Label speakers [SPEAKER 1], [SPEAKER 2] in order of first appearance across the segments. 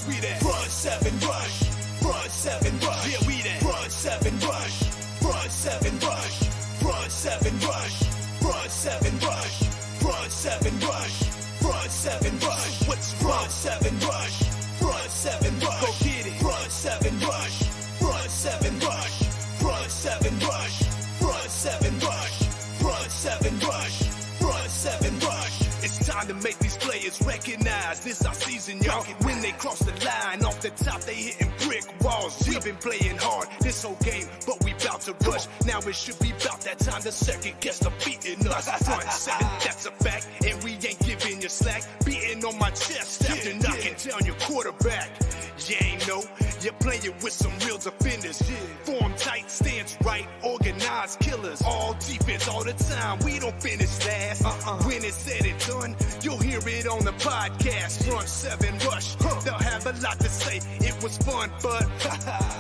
[SPEAKER 1] we that. Front 7 rush. Front 7 rush. Yeah, we that. Front 7 rush. Front 7 rush. Front 7 rush. Front 7 rush. Front 7 rush. Front 7 rush. What's front 7 rush? Front 7 rush. Go get it. Front 7 rush. Front 7 rush. Front 7 rush. Front 7 rush. Front 7 rush. Front 7 rush. It's time to make these players recognize this our season, y'all. When they cross the line, off the top they hitting brick walls. We've been playing hard this whole game, but we bout to rush. Now it should be about that time the second guess the beating us. Front 7, that's a fact, and we ain't giving you slack. Beating on my chest after knocking down your quarterback. You ain't know, you're playing with some real defenders. Form tight, stance right, organized killers. All defense all the time, we don't finish last. When it's said and done, you'll hear it on the podcast. Front 7 rush, they'll have a lot to say. It was fun, but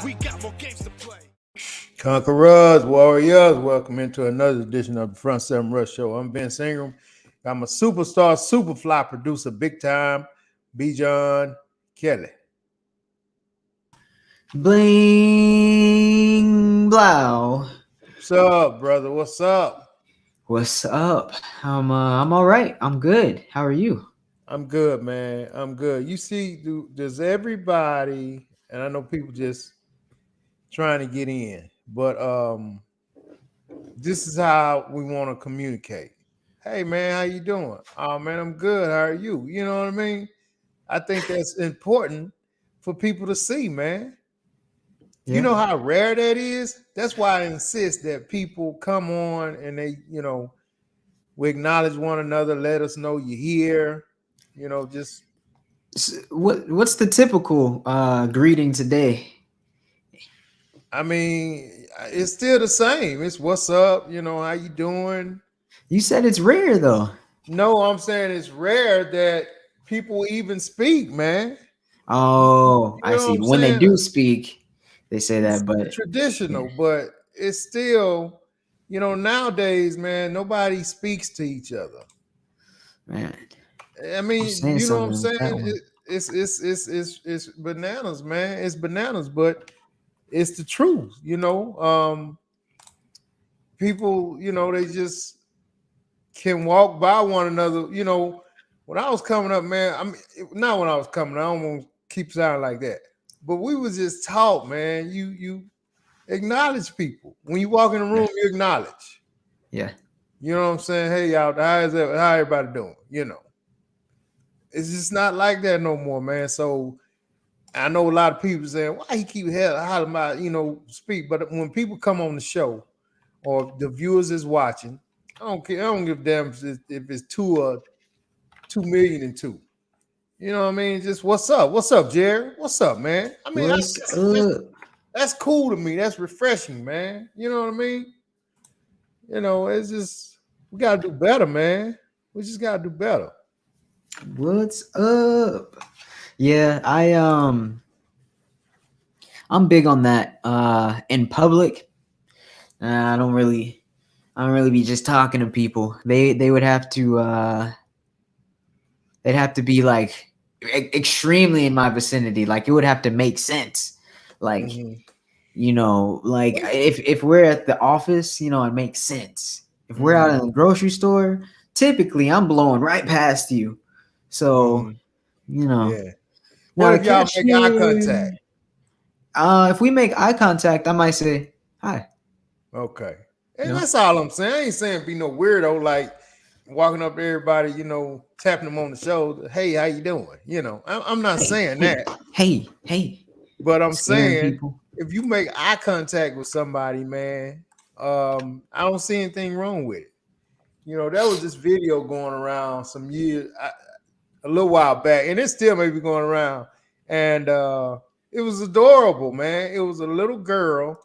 [SPEAKER 1] we got more games to play.
[SPEAKER 2] Conquerors, warriors, welcome into another edition of the Front 7 Rush Show. I'm Vince Ingram. I'm a superstar, superfly producer, big time, Bijan Kelly.
[SPEAKER 3] Bling blow.
[SPEAKER 2] What's up, brother? What's up?
[SPEAKER 3] What's up? I'm all right. I'm good. How are you?
[SPEAKER 2] I'm good, man. I'm good. You see, does everybody, and I know people just trying to get in, but this is how we want to communicate. Hey, man, how you doing? Oh, man, I'm good. How are you? You know what I mean? I think that's important for people to see, man.
[SPEAKER 3] Yeah.
[SPEAKER 2] You know how rare that is? That's why I insist that people come on and they, we acknowledge one another, let us know you're here, just.
[SPEAKER 3] What's the typical greeting today?
[SPEAKER 2] I mean, it's still the same. It's what's up, how you doing?
[SPEAKER 3] You said it's rare, though.
[SPEAKER 2] No, I'm saying it's rare that people even speak, man.
[SPEAKER 3] Oh, I see. When they do speak, they say that, but
[SPEAKER 2] it's traditional, but it's still, nowadays, man, nobody speaks to each other.
[SPEAKER 3] Man,
[SPEAKER 2] I mean, you know what I'm saying? It's bananas, man. It's bananas, but it's the truth, people, they just can walk by one another. When I was coming up, man, I mean, not when I was coming, I don't want to keep sounding like that. But we was just taught, man. You acknowledge people when you walk in the room. You acknowledge.
[SPEAKER 3] Yeah.
[SPEAKER 2] You know what I'm saying? Hey, y'all, how everybody doing? It's just not like that no more, man. So I know a lot of people saying, "Why he keep hollering about speak?" But when people come on the show or the viewers is watching, I don't care. I don't give a damn if it's 2 million and 2. You know what I mean? Just what's up? What's up, Jerry? What's up, man? I mean, that's cool to me. That's refreshing, man. You know what I mean? It's just we gotta do better, man. We just gotta do better.
[SPEAKER 3] What's up? Yeah, I'm big on that. In public, I don't really be just talking to people. They would have to they'd have to be like extremely in my vicinity. Like it would have to make sense. Like, like if we're at the office, it makes sense. If we're out in the grocery store, typically I'm blowing right past you. So,
[SPEAKER 2] Yeah. What if y'all make eye contact?
[SPEAKER 3] If we make eye contact, I might say hi.
[SPEAKER 2] Okay. And that's all I'm saying. I ain't saying be no weirdo like walking up to everybody, tapping them on the shoulder. Hey, how you doing? I'm not saying that.
[SPEAKER 3] Hey.
[SPEAKER 2] But I'm saying people. If you make eye contact with somebody, man, I don't see anything wrong with it. There was this video going around some years, a little while back, and it still may be going around. And it was adorable, man. It was a little girl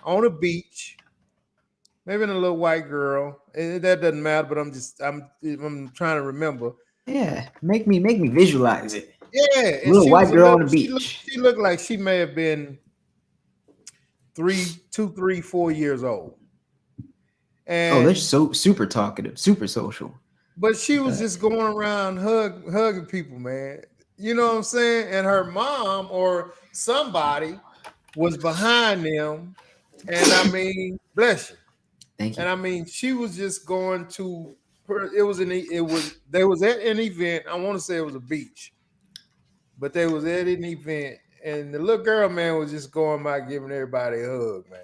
[SPEAKER 2] on a beach. Maybe a little white girl. That doesn't matter, but I'm trying to remember.
[SPEAKER 3] Yeah, make me visualize it.
[SPEAKER 2] Yeah,
[SPEAKER 3] a little white girl on the beach.
[SPEAKER 2] She looked like she may have been 2, 3, 4 years old. And
[SPEAKER 3] they're so super talkative, super social.
[SPEAKER 2] But she was just going around hugging people, man. You know what I'm saying? And her mom or somebody was behind them. And I mean, bless you.
[SPEAKER 3] Thank you.
[SPEAKER 2] And I mean, she was just going to it was they was at an event. I want to say it was a beach, but they was at an event, and the little girl, man, was just going by giving everybody a hug, man.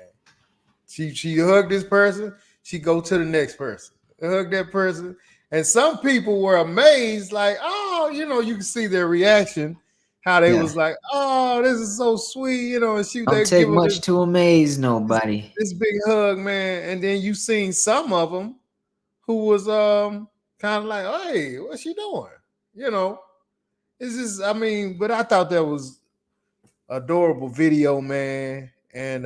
[SPEAKER 2] She hugged this person, she go to the next person, hug that person. And some people were amazed, like, oh, you can see their reaction, how they
[SPEAKER 3] Yeah.
[SPEAKER 2] was like, oh, this is so sweet, and
[SPEAKER 3] Don't
[SPEAKER 2] they
[SPEAKER 3] take
[SPEAKER 2] give her
[SPEAKER 3] much to amaze
[SPEAKER 2] this,
[SPEAKER 3] nobody.
[SPEAKER 2] this big hug, man. And then you seen some of them who was kind of like, hey, what's she doing? You know, it's just, I mean, but I thought that was adorable video, man. And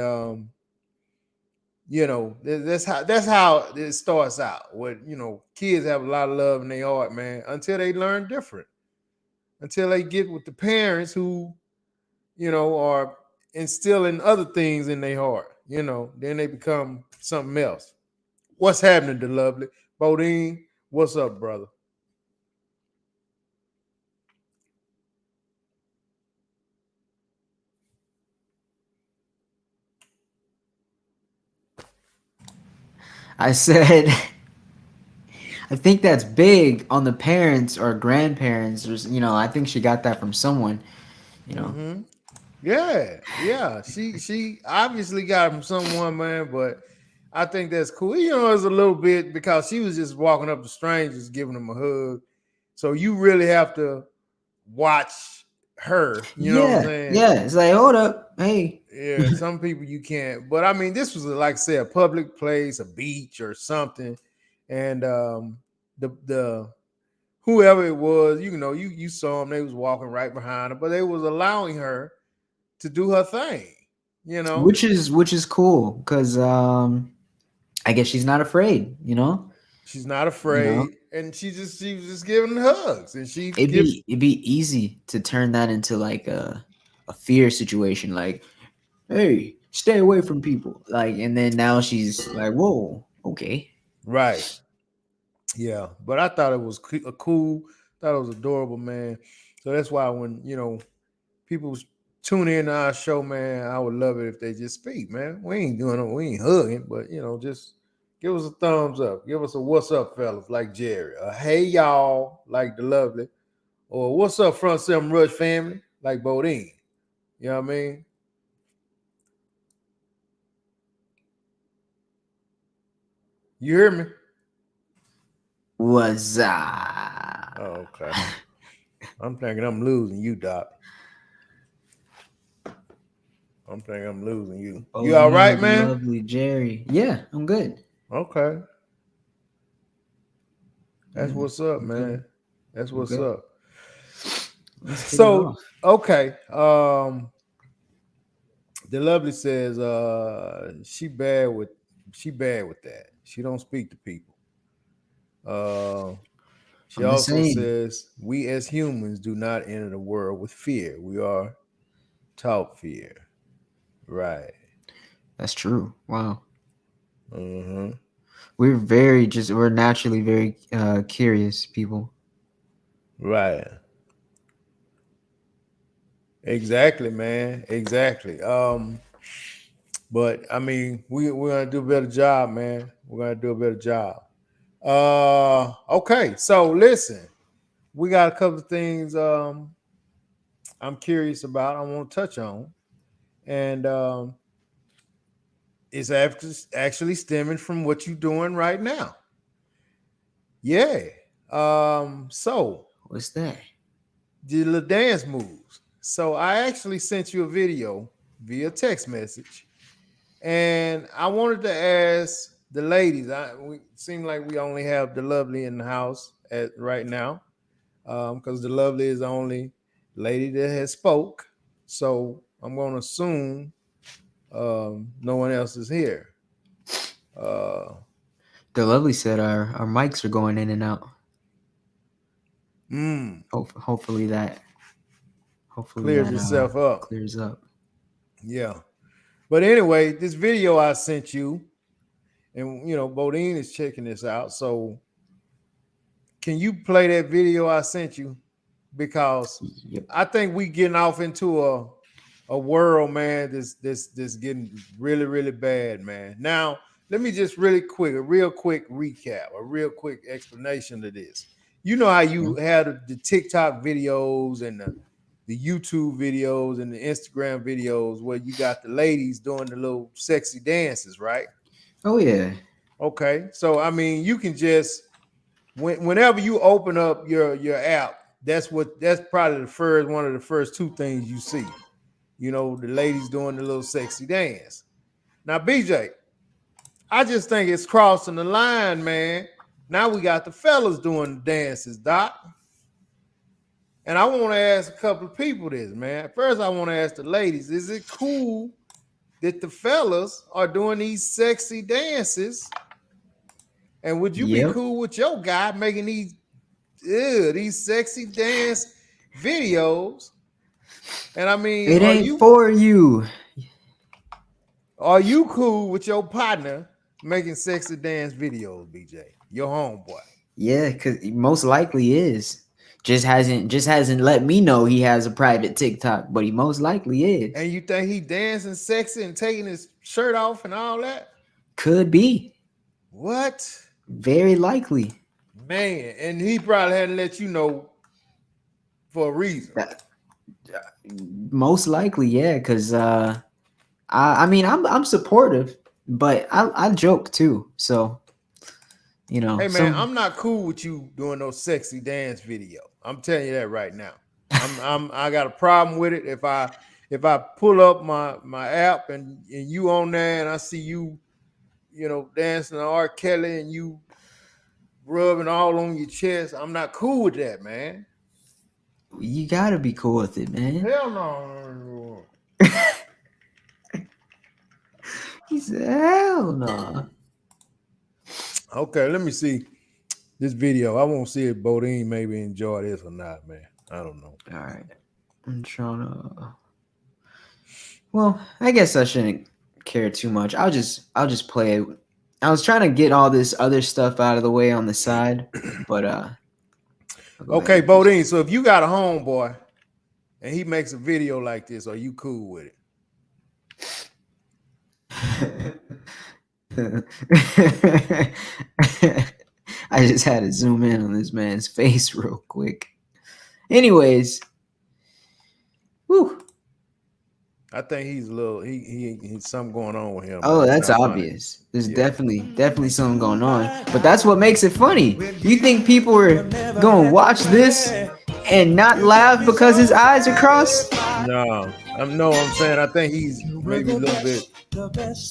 [SPEAKER 2] that's how it starts out. What kids have a lot of love in their heart, man, until they learn different, until they get with the parents who are instilling other things in their heart. Then they become something else. What's happening to Lovely? Bodine, what's up, brother?
[SPEAKER 3] I said, I think that's big on the parents or grandparents. Or, I think she got that from someone. You know,
[SPEAKER 2] Mm-hmm. Yeah. She obviously got it from someone, man, but I think that's cool. It's a little bit because she was just walking up to strangers, giving them a hug. So you really have to watch her. You know what I'm
[SPEAKER 3] yeah,
[SPEAKER 2] saying?
[SPEAKER 3] yeah. It's like, hold up, hey,
[SPEAKER 2] Yeah, some people you can't. But I mean, this was like say a public place, a beach or something, and the whoever it was, you saw them. They was walking right behind her, but they was allowing her to do her thing. You know,
[SPEAKER 3] which is cool because I guess she's not afraid.
[SPEAKER 2] she's not
[SPEAKER 3] You know,
[SPEAKER 2] afraid, and she was just giving hugs, and she
[SPEAKER 3] it'd
[SPEAKER 2] gives
[SPEAKER 3] be it'd be easy to turn that into like a fear situation, like, hey, stay away from people, like, and then now she's like, whoa, okay.
[SPEAKER 2] right. Yeah, but I thought it was cool. Thought it was adorable, man. So that's why when people tune in to our show, man, I would love it if they just speak, man. We ain't hugging, but just give us a thumbs up. Give us a what's up, fellas, like Jerry. A hey y'all, like the lovely. Or what's up, Front Seven Rush family, like Bodine. You know what I mean? You hear me?
[SPEAKER 3] Was up?
[SPEAKER 2] Oh, okay. I'm thinking I'm losing you, Doc. I'm thinking I'm losing you.
[SPEAKER 3] Oh,
[SPEAKER 2] You all right,
[SPEAKER 3] the
[SPEAKER 2] man?
[SPEAKER 3] lovely Jerry. Yeah, I'm good.
[SPEAKER 2] Okay. That's
[SPEAKER 3] Yeah,
[SPEAKER 2] what's up,
[SPEAKER 3] I'm good.
[SPEAKER 2] man. That's
[SPEAKER 3] I'm
[SPEAKER 2] what's
[SPEAKER 3] good.
[SPEAKER 2] up.
[SPEAKER 3] Let's get it
[SPEAKER 2] So,
[SPEAKER 3] off.
[SPEAKER 2] okay. The lovely says she bad with that. She don't speak to people. Uh she
[SPEAKER 3] I'm the
[SPEAKER 2] also
[SPEAKER 3] same.
[SPEAKER 2] says we as humans do not enter the world with fear. We are taught fear. Right.
[SPEAKER 3] That's true. Wow.
[SPEAKER 2] Mm-hmm.
[SPEAKER 3] We're naturally very curious people.
[SPEAKER 2] Right. Exactly, man. Exactly. But I mean, we're gonna do a better job, man. We're gonna do a better job. Okay. So listen, we got a couple of things I'm curious about. I want to touch on, and it's actually stemming from what you're doing right now. Yeah. So
[SPEAKER 3] What's that?
[SPEAKER 2] the little dance moves. So I actually sent you a video via text message, and I wanted to ask the ladies. We seem like we only have the lovely in the house at right now, because the lovely is the only lady that has spoke. So I'm going to assume no one else is here. Uh,
[SPEAKER 3] The lovely said our mics are going in and out.
[SPEAKER 2] mm,
[SPEAKER 3] Hopefully that
[SPEAKER 2] clears yourself up.
[SPEAKER 3] clears up.
[SPEAKER 2] Yeah. But anyway, this video I sent you, and Bodine is checking this out. So can you play that video I sent you? because
[SPEAKER 3] Yep.
[SPEAKER 2] I think we getting off into a world, man, this getting really, really bad, man. Now, let me just a real quick recap, a real quick explanation of this. You know how you had the TikTok videos and the YouTube videos and the Instagram videos where you got the ladies doing the little sexy dances, right?
[SPEAKER 3] Oh yeah.
[SPEAKER 2] Okay. So I mean, you can just whenever you open up your app, that's probably one of the first two things you see. You know, the ladies doing the little sexy dance. Now, BJ, I just think it's crossing the line, man. Now we got the fellas doing the dances, Doc. And I want to ask a couple of people this, man. First, I want to ask the ladies, is it cool that the fellas are doing these sexy dances? And would you be
[SPEAKER 3] Yep.
[SPEAKER 2] cool with your guy making these sexy dance videos? And I mean,
[SPEAKER 3] It ain't for you.
[SPEAKER 2] Are you cool with your partner making sexy dance videos, BJ? Your homeboy.
[SPEAKER 3] Yeah, because he most likely is. Just hasn't let me know he has a private TikTok, but he most likely is.
[SPEAKER 2] And you think he dancing sexy and taking his shirt off and all that?
[SPEAKER 3] Could be.
[SPEAKER 2] What?
[SPEAKER 3] Very likely.
[SPEAKER 2] Man, and he probably hadn't let you know for a reason.
[SPEAKER 3] Most likely, yeah, because I mean I'm supportive, but I joke too. So you know,
[SPEAKER 2] Hey man, I'm not cool with you doing no sexy dance video. I'm telling you that right now. I got a problem with it. If I pull up my app and you on there and I see you, you know, dancing to R. Kelly and you rubbing all on your chest, I'm not cool with that, man.
[SPEAKER 3] you gotta be cool with it, man.
[SPEAKER 2] Hell no.
[SPEAKER 3] He said, "Hell no."
[SPEAKER 2] Okay, let me see this video. I won't see if Bodine maybe enjoy this or not, man. I don't know.
[SPEAKER 3] All right, I'm trying to. Well, I guess I shouldn't care too much. I'll just play it. I was trying to get all this other stuff out of the way on the side, but
[SPEAKER 2] okay, Bodine. So if you got a homeboy and he makes a video like this, are you cool with it?
[SPEAKER 3] I just had to zoom in on this man's face real quick. Anyways, whew.
[SPEAKER 2] I think he's a little he's something going on with him.
[SPEAKER 3] Oh, that's obvious. There's definitely something going on. But that's what makes it funny. You think people are gonna watch this and not laugh because his eyes are crossed?
[SPEAKER 2] No, I'm saying I think he's maybe a little bit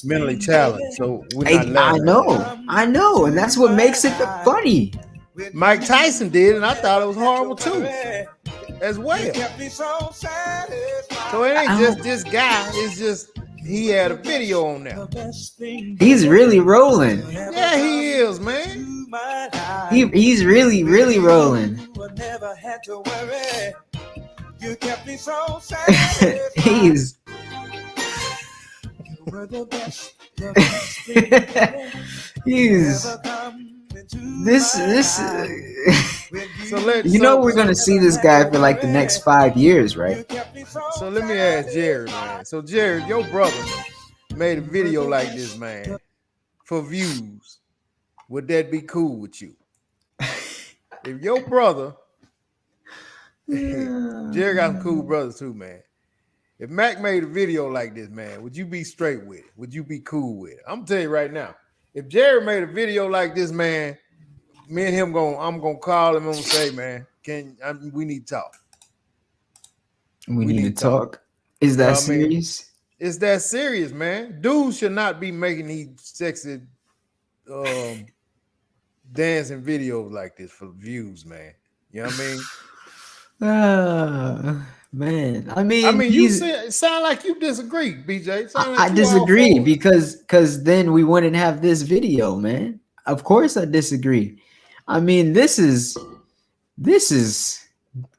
[SPEAKER 2] mentally challenged. So we're not laughing.
[SPEAKER 3] I know, and that's what makes it funny.
[SPEAKER 2] Mike Tyson did, and I thought it was horrible too, as well. So it ain't just this guy, it's just he had a video on there.
[SPEAKER 3] He's really rolling.
[SPEAKER 2] Yeah, he is, man.
[SPEAKER 3] He's really rolling. He's this
[SPEAKER 2] So
[SPEAKER 3] we're gonna see this guy for like the next 5 years, right?
[SPEAKER 2] So let me ask Jared, man. So Jared, your brother made a video like this, man, for views. Would that be cool with you? If your brother, Jared got some cool brothers too, man. If Mac made a video like this, man, would you be straight with it? Would you be cool with it? I'm gonna tell you right now. If Jared made a video like this, man, me and him I'm gonna call him and say, man, we need to talk.
[SPEAKER 3] We need to talk. Is that serious?
[SPEAKER 2] It's that serious, man. Dudes should not be making these sexy dancing videos like this for views, man. You know what I mean?
[SPEAKER 3] Man, I mean,
[SPEAKER 2] it sound like you disagree, BJ. Like
[SPEAKER 3] I disagree because then we wouldn't have this video, man. Of course, I disagree. I mean, this is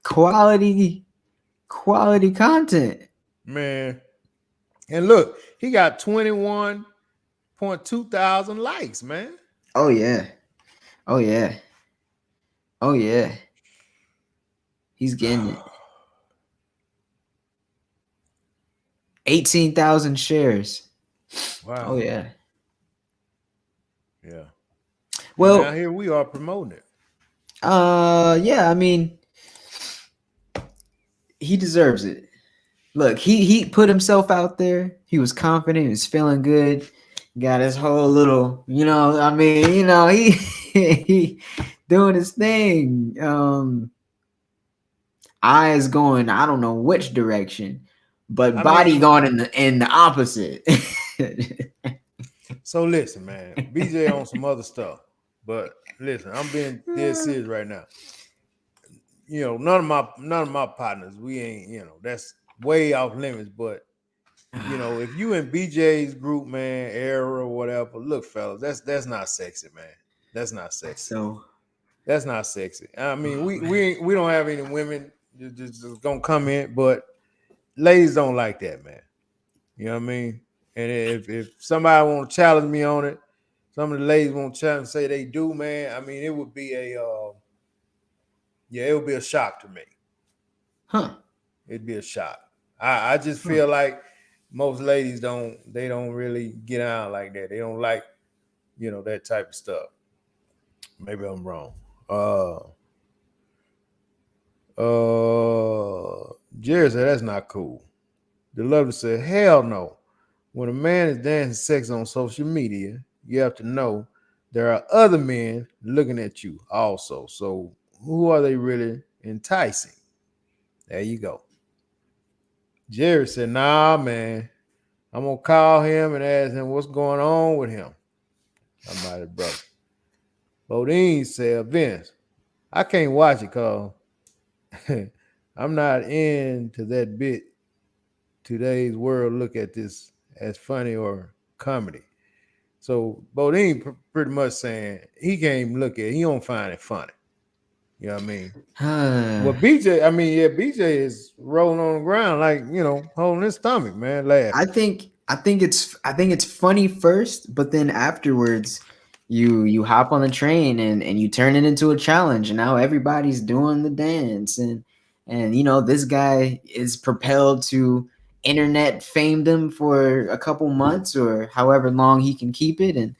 [SPEAKER 3] quality content,
[SPEAKER 2] man. And look, he got 21.2 thousand likes, man.
[SPEAKER 3] Oh yeah. He's getting it. 18,000 shares.
[SPEAKER 2] Wow.
[SPEAKER 3] Oh yeah.
[SPEAKER 2] Yeah.
[SPEAKER 3] Well,
[SPEAKER 2] now here we are promoting it.
[SPEAKER 3] yeah, I mean, he deserves it. Look, he put himself out there. He was confident. He was feeling good. Got his whole little, I mean, he doing his thing. Eyes going, I don't know which direction, but body going in the opposite.
[SPEAKER 2] So listen, man, BJ on some other stuff, but listen, I'm being dead serious right now. None of my partners, we ain't, that's way off limits. But if you in BJ's group, man, era or whatever, look, fellas, that's not sexy, man. That's not sexy.
[SPEAKER 3] So
[SPEAKER 2] That's not sexy. I mean, we don't have any women just gonna come in, but ladies don't like that, man. You know what I mean? And if somebody want to challenge me on it, some of the ladies want to challenge, say they do, man. I mean, it would be it would be a shock to me.
[SPEAKER 3] Huh.
[SPEAKER 2] It'd be a shock. I just feel like most ladies don't really get out like that. They don't like, that type of stuff. Maybe I'm wrong. Jerry said that's not cool. The lover said, hell no. When a man is dancing sex on social media, you have to know there are other men looking at you also. So who are they really enticing? There you go. Jerry said, nah, man. I'm going to call him and ask him what's going on with him. Somebody, brother. Bodine said, Vince, I can't watch it because I'm not into that bit. Today's world look at this as funny or comedy. So Bodine pretty much saying he can't even look at it. He don't find it funny. You know what I mean? Well, BJ is rolling on the ground like, holding his stomach, man, laughing.
[SPEAKER 3] I think it's funny first, but then afterwards you hop on the train and you turn it into a challenge, and now everybody's doing the dance, and this guy is propelled to internet famedom for a couple months or however long he can keep it, and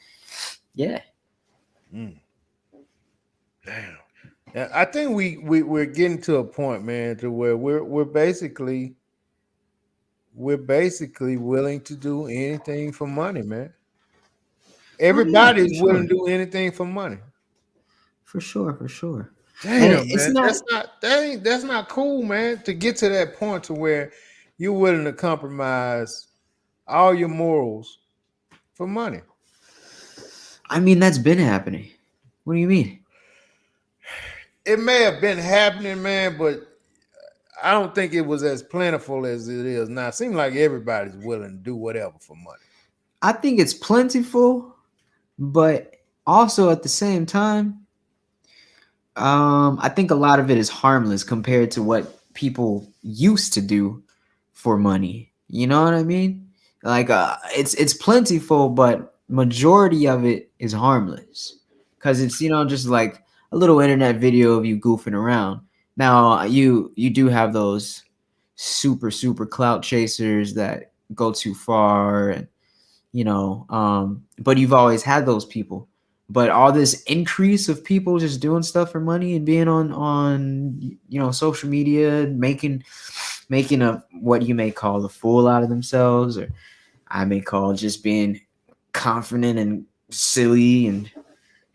[SPEAKER 3] yeah.
[SPEAKER 2] Damn. I think we're getting to a point, man, to where we're basically willing to do anything for money, man. Everybody's willing to do anything for money.
[SPEAKER 3] For sure.
[SPEAKER 2] Damn, man, that's not cool, man. To get to that point to where you're willing to compromise all your morals for money.
[SPEAKER 3] I mean, that's been happening. What do you mean?
[SPEAKER 2] It may have been happening, man, but I don't think it was as plentiful as it is now. It seems like everybody's willing to do whatever for money.
[SPEAKER 3] I think it's plentiful, but also at the same time, I think a lot of it is harmless compared to what people used to do for money. You know what I mean? Like, it's plentiful, but majority of it is harmless because it's just like a little internet video of you goofing around. Now you do have those super clout chasers that go too far, and but you've always had those people. But all this increase of people just doing stuff for money and being on social media, making a what you may call a fool out of themselves, or I may call just being confident and silly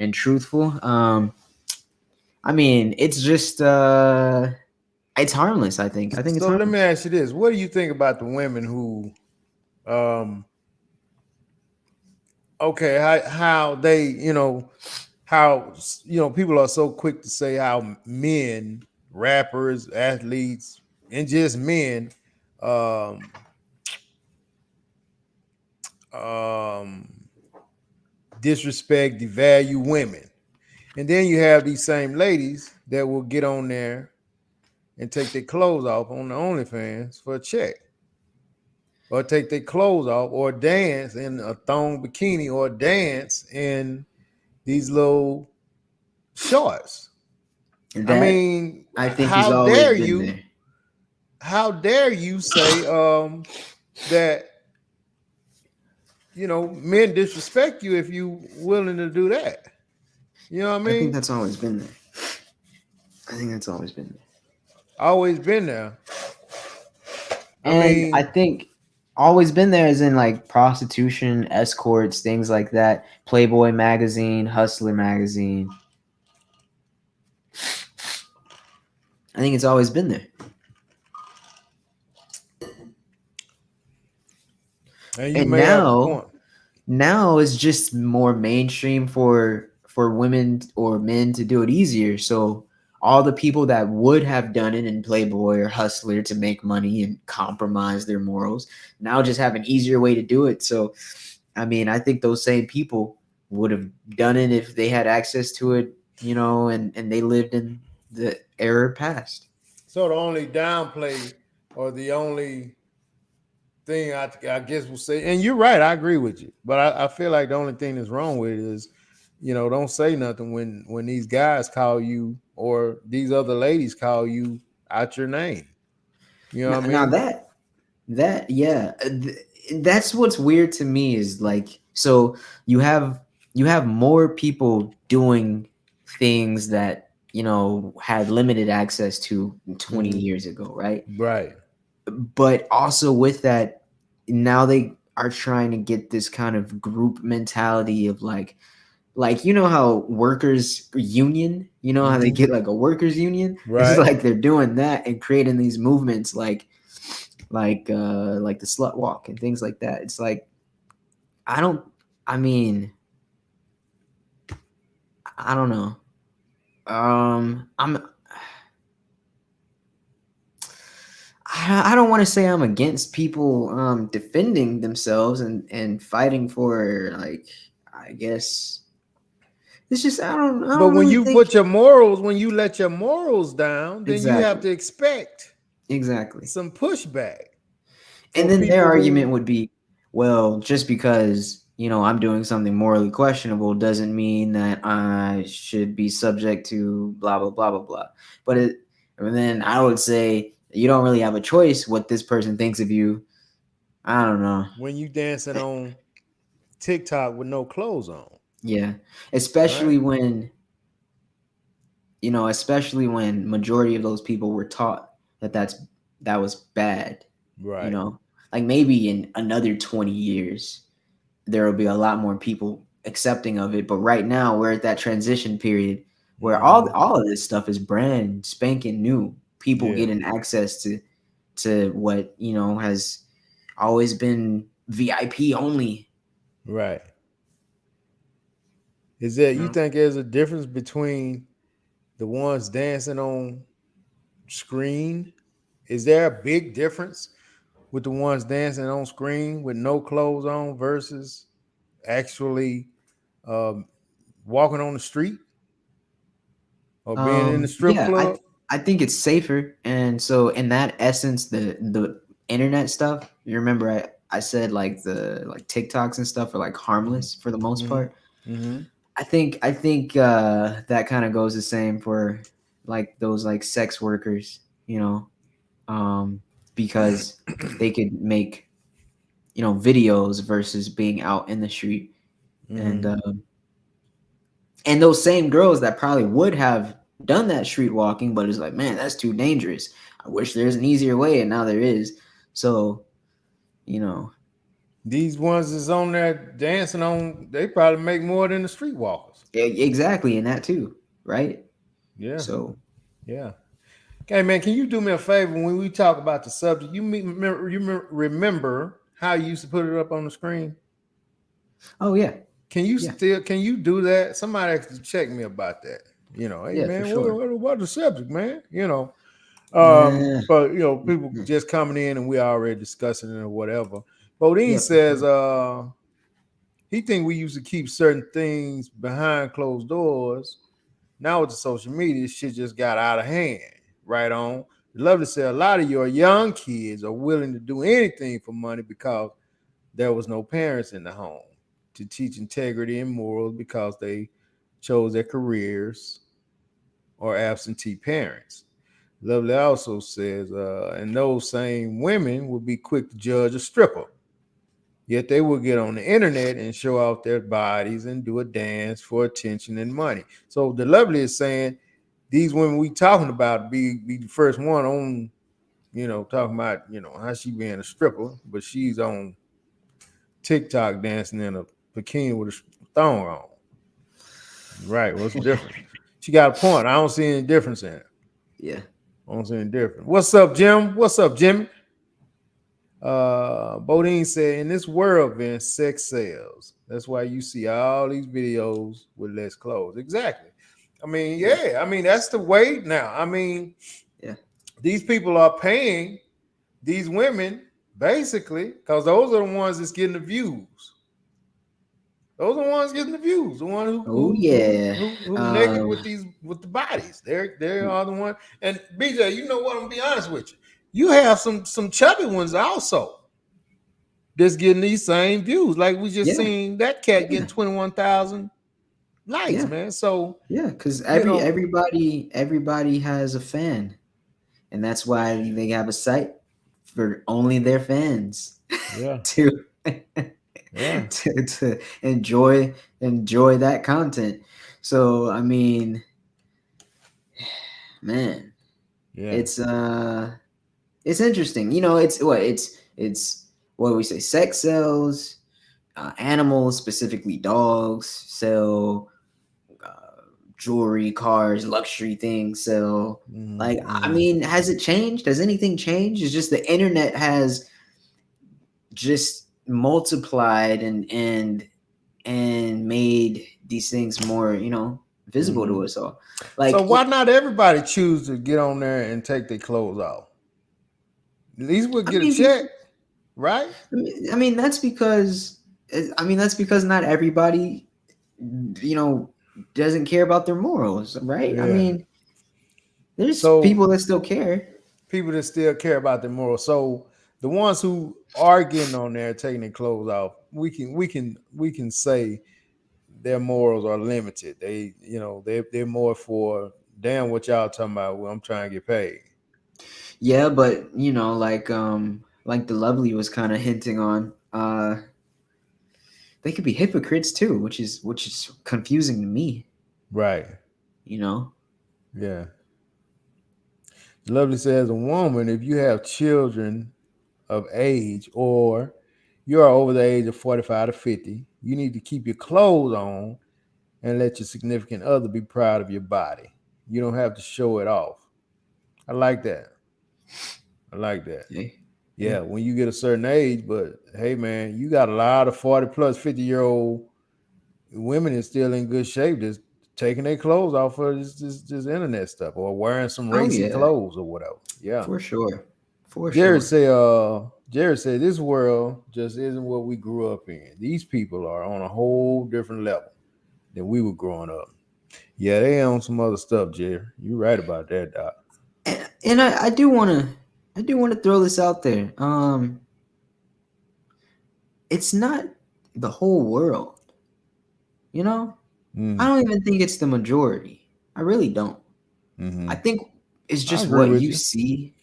[SPEAKER 3] and truthful. I mean, it's just it's harmless. I think it's
[SPEAKER 2] so.
[SPEAKER 3] harmless.
[SPEAKER 2] Let me ask you this: what do you think about the women who, how they, how people are so quick to say how men, rappers, athletes, and just men, disrespect, devalue women. And then you have these same ladies that will get on there and take their clothes off on the OnlyFans for a check. Or take their clothes off or dance in a thong bikini or dance in these little shorts. I
[SPEAKER 3] That
[SPEAKER 2] mean,
[SPEAKER 3] I think he's
[SPEAKER 2] how
[SPEAKER 3] always
[SPEAKER 2] dare
[SPEAKER 3] been
[SPEAKER 2] you?
[SPEAKER 3] there.
[SPEAKER 2] How dare you say that men disrespect you if you willing to do that? You know what I
[SPEAKER 3] I think
[SPEAKER 2] mean?
[SPEAKER 3] that's always been there. I think that's always been there.
[SPEAKER 2] Always been there. I
[SPEAKER 3] And I
[SPEAKER 2] mean,
[SPEAKER 3] think always been there is in like prostitution, escorts, things like that. Playboy magazine, Hustler magazine. I think it's always been there.
[SPEAKER 2] and you
[SPEAKER 3] And
[SPEAKER 2] may have a point.
[SPEAKER 3] now it's just more mainstream for women or men to do it easier. So all the people that would have done it in Playboy or Hustler to make money and compromise their morals now just have an easier way to do it. So I mean, I think those same people would have done it if they had access to it, and they lived in the era past.
[SPEAKER 2] So the only downplay or the only thing I guess we'll say, and you're right, I agree with you. But I feel like the only thing that's wrong with it is, don't say nothing when these guys call you or these other ladies call you out your name. You know what I
[SPEAKER 3] Now
[SPEAKER 2] mean?
[SPEAKER 3] that yeah, that's what's weird to me is like so you have more people doing things that had limited access to 20
[SPEAKER 2] Mhm.
[SPEAKER 3] years ago, right?
[SPEAKER 2] Right.
[SPEAKER 3] But also with that, now they are trying to get this kind of group mentality of like how workers union, how they
[SPEAKER 2] Hmm.
[SPEAKER 3] get like a workers union. It's
[SPEAKER 2] Right.
[SPEAKER 3] like they're doing that and creating these movements like the slut walk and things like that. It's like I don't I mean, I don't know. I don't want to say I'm against people defending themselves and fighting for, like, I guess it's just I
[SPEAKER 2] But
[SPEAKER 3] don't really think
[SPEAKER 2] when you let your morals down, then you have
[SPEAKER 3] exactly.
[SPEAKER 2] to expect
[SPEAKER 3] Exactly.
[SPEAKER 2] some pushback
[SPEAKER 3] And
[SPEAKER 2] for
[SPEAKER 3] then their
[SPEAKER 2] people
[SPEAKER 3] argument
[SPEAKER 2] who.
[SPEAKER 3] would be, well, just because, I'm doing something morally questionable doesn't mean that I should be subject to blah, blah, blah, blah, blah. And then I would say, you don't really have a choice what this person thinks of you. I don't know.
[SPEAKER 2] When you dancing on TikTok with no clothes on,
[SPEAKER 3] Yeah.
[SPEAKER 2] right?
[SPEAKER 3] Especially when majority of those people were taught that was bad, you
[SPEAKER 2] Right.
[SPEAKER 3] know, like maybe in another 20 years, there will be a lot more people accepting of it. But right now, we're at that transition period where all
[SPEAKER 2] Hmm.
[SPEAKER 3] all of this stuff is brand spanking new. People
[SPEAKER 2] Yeah.
[SPEAKER 3] getting access to what has always been VIP only.
[SPEAKER 2] Right. Is that
[SPEAKER 3] You
[SPEAKER 2] you
[SPEAKER 3] know?
[SPEAKER 2] think there's a difference between the ones dancing on screen? Is there a big difference with the ones dancing on screen with no clothes on versus actually um, walking on the street or being in the strip
[SPEAKER 3] Yeah,
[SPEAKER 2] club?
[SPEAKER 3] I think it's safer, and so in that essence, the internet stuff. You remember I said like the like TikToks and stuff are like harmless for the most
[SPEAKER 2] Mm-hmm.
[SPEAKER 3] part.
[SPEAKER 2] Mm-hmm.
[SPEAKER 3] I think that kind of goes the same for like those like sex workers, um, because they could make videos versus being out in the street, and
[SPEAKER 2] Mm-hmm.
[SPEAKER 3] um, and those same girls that probably would have done that street walking, but it's like, man, that's too dangerous. I wish there's an easier way, and now there is. So you know,
[SPEAKER 2] These ones that's on there dancing on, they probably make more than the streetwalkers.
[SPEAKER 3] exactly, and that too, right?
[SPEAKER 2] Yeah.
[SPEAKER 3] So
[SPEAKER 2] Yeah. Okay, man, can you do me a favor when we talk about the subject? Remember how you used to put it up on the screen?
[SPEAKER 3] oh yeah, yeah,
[SPEAKER 2] Can you do that? Somebody actually check me about that. Hey
[SPEAKER 3] yeah, for
[SPEAKER 2] man,
[SPEAKER 3] sure.
[SPEAKER 2] what the subject, man?
[SPEAKER 3] Yeah,
[SPEAKER 2] But people just coming in and we already discussing it or whatever. Bodine
[SPEAKER 3] yeah, for
[SPEAKER 2] says
[SPEAKER 3] sure.
[SPEAKER 2] he think we used to keep certain things behind closed doors. Now with the social media, shit just got out of hand. Right on. Love to say a lot of your young kids are willing to do anything for money because there was no parents in the home to teach integrity and morals because they chose their careers. or absentee parents. Lovely also says, and those same women will be quick to judge a stripper. Yet they will get on the internet and show off their bodies and do a dance for attention and money. So the Lovely is saying these women we talking about be the first one on, talking about, how she being a stripper, but she's on TikTok dancing in a bikini with a thong on. Right. What's the difference? She got a point. I don't see any difference in it.
[SPEAKER 3] Yeah.
[SPEAKER 2] I don't see any difference. What's up, Jim? What's up, Jimmy? Bodine said, in this world, Vince, sex sells. That's why you see all these videos with less clothes. Exactly. I mean, yeah. I mean, that's the way now. I mean,
[SPEAKER 3] yeah.
[SPEAKER 2] These people are paying these women basically because those are the ones that's getting the views. Those are the ones getting the views. The one who naked with the bodies. They are the one. And BJ, you know what? I'm gonna be honest with you. You have some chubby ones also that's getting these same views. Like we just seen that cat getting 21,000 likes, man. So
[SPEAKER 3] because everybody has a fan, and that's why they have a site for only their fans.
[SPEAKER 2] Yeah.
[SPEAKER 3] to enjoy that content. So I mean, man, it's interesting. It's what we say. Sex sells. Animals, specifically dogs, sell. Jewelry, cars, luxury things sell. I mean, has it changed? Has anything changed? It's just the internet has just multiplied and made these things more, visible to us all.
[SPEAKER 2] So why not everybody choose to get on there and take their clothes off? At least we'll get a check, right?
[SPEAKER 3] I mean, that's because not everybody, doesn't care about their morals, right? Yeah. I mean, there's people that still care.
[SPEAKER 2] People that still care about their morals. So the ones who are getting on there taking their clothes off, we can say their morals are limited. They're more for damn what y'all talking about. Well, I'm trying to get paid.
[SPEAKER 3] Yeah, but like the Lovely was kind of hinting on, they could be hypocrites too, which is confusing to me.
[SPEAKER 2] Right.
[SPEAKER 3] Yeah.
[SPEAKER 2] Lovely says, a woman, if you have children of age or you are over the age of 45 to 50, you need to keep your clothes on and let your significant other be proud of your body. You don't have to show it off. I like that. Yeah, when you get a certain age, but hey, man, you got a lot of 40 plus 50-year-old women is still in good shape, just taking their clothes off for this internet stuff or wearing some racy clothes or whatever. Yeah,
[SPEAKER 3] for sure.
[SPEAKER 2] Jared said this world just isn't what we grew up in. These people are on a whole different level than we were growing up. Yeah, they on some other stuff, Jared. You're right about that, Doc.
[SPEAKER 3] And I do want to throw this out there. It's not the whole world. I don't even think it's the majority. I really don't. I think it's just what you see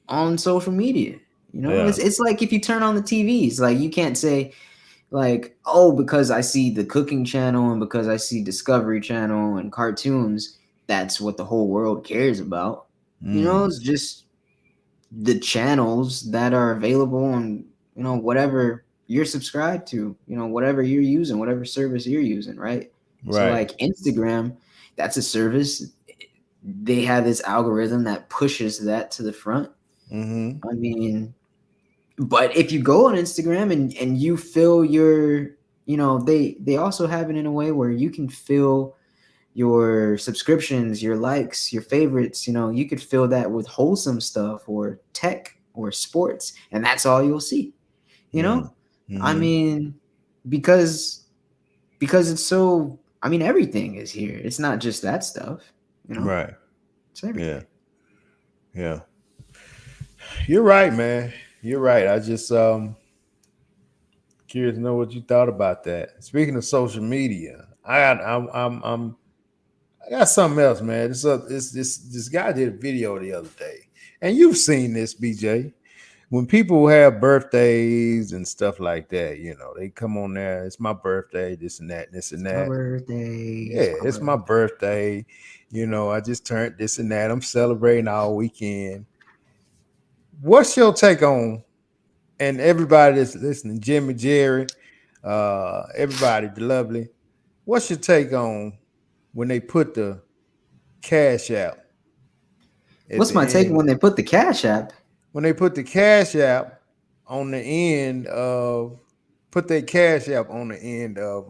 [SPEAKER 3] on social media. It's like if you turn on the TVs, like you can't say like, oh, because I see the cooking channel and because I see Discovery Channel and cartoons, that's what the whole world cares about. It's just the channels that are available on, whatever you're subscribed to, whatever you're using, whatever service you're using, right? So like Instagram, that's a service. They have this algorithm that pushes that to the front. I mean, but if you go on Instagram and you fill your, they also have it in a way where you can fill your subscriptions, your likes, your favorites, you could fill that with wholesome stuff or tech or sports, and that's all you'll see. I mean, because it's so, I mean, everything is here. It's not just that stuff,
[SPEAKER 2] Right.
[SPEAKER 3] It's everything.
[SPEAKER 2] Yeah. You're right, man. You're right. I just curious to know what you thought about that. Speaking of social media, I'm I got something else, man. This guy did a video the other day, and you've seen this, BJ. When people have birthdays and stuff like that, they come on there. It's my birthday, this and that, this and
[SPEAKER 3] It's my
[SPEAKER 2] that.
[SPEAKER 3] birthday.
[SPEAKER 2] Yeah, it's my birthday. I just turned this and that. I'm celebrating all weekend. What's your take on? And everybody that's listening, Jimmy, Jerry, everybody, the lovely. What's your take on when they put the cash out at
[SPEAKER 3] What's
[SPEAKER 2] the
[SPEAKER 3] my take
[SPEAKER 2] end?
[SPEAKER 3] when they put the Cash App?
[SPEAKER 2] When they put the cash app on the end of put their cash app on the end of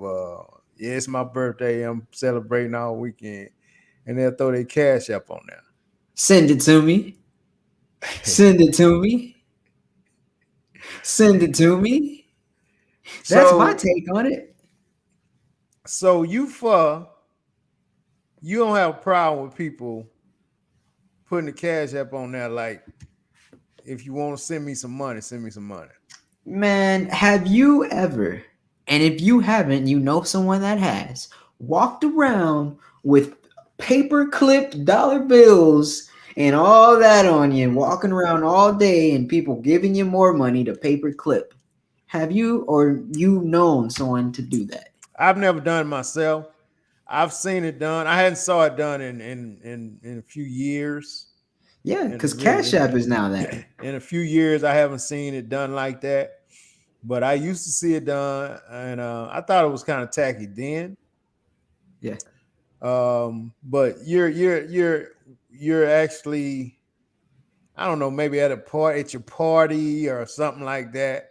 [SPEAKER 2] yeah, it's my birthday, I'm celebrating all weekend, and they'll throw their cash app on there.
[SPEAKER 3] Send it to me. Send it to me. Send it to me. That's my
[SPEAKER 2] so
[SPEAKER 3] take on it.
[SPEAKER 2] so you don't have a problem with people putting the cash app on there, like, if you want to send me some money, send me some money.
[SPEAKER 3] Man, have you ever, and if you haven't, you know someone that has, walked around with paper clipped dollar bills and all that on you, walking around all day and people giving you more money to paper clip? Have you or you known someone to do that?
[SPEAKER 2] I've never done it myself. I've seen it done. I hadn't saw it done in a few years.
[SPEAKER 3] Yeah,
[SPEAKER 2] In,
[SPEAKER 3] because Cash App is now that.
[SPEAKER 2] in a few years, I haven't seen it done like that. But I used to see it done, and I thought it was kind of tacky then.
[SPEAKER 3] Yeah.
[SPEAKER 2] But you're actually, I don't know, maybe at your party or something like that.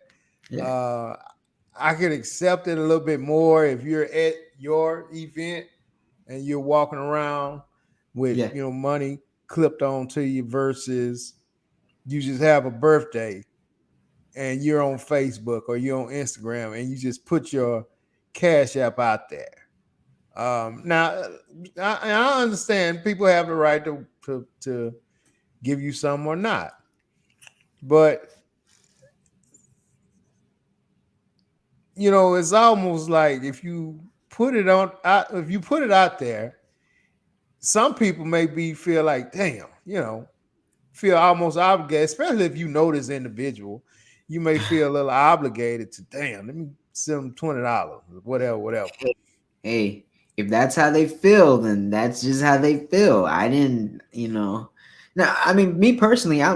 [SPEAKER 3] Yeah.
[SPEAKER 2] I could accept it a little bit more if you're at your event and you're walking around with
[SPEAKER 3] Yeah.
[SPEAKER 2] money clipped onto you versus you just have a birthday and you're on Facebook or you're on Instagram and you just put your cash app out there. Now, I understand people have the right to give you some or not, but it's almost like if you put it out there, some people maybe feel like, damn, feel almost obligated, especially if you know this individual. You may feel a little obligated to, damn, let me send them $20, whatever.
[SPEAKER 3] Hey, if that's how they feel, then that's just how they feel. I didn't, Now, I mean, me personally, I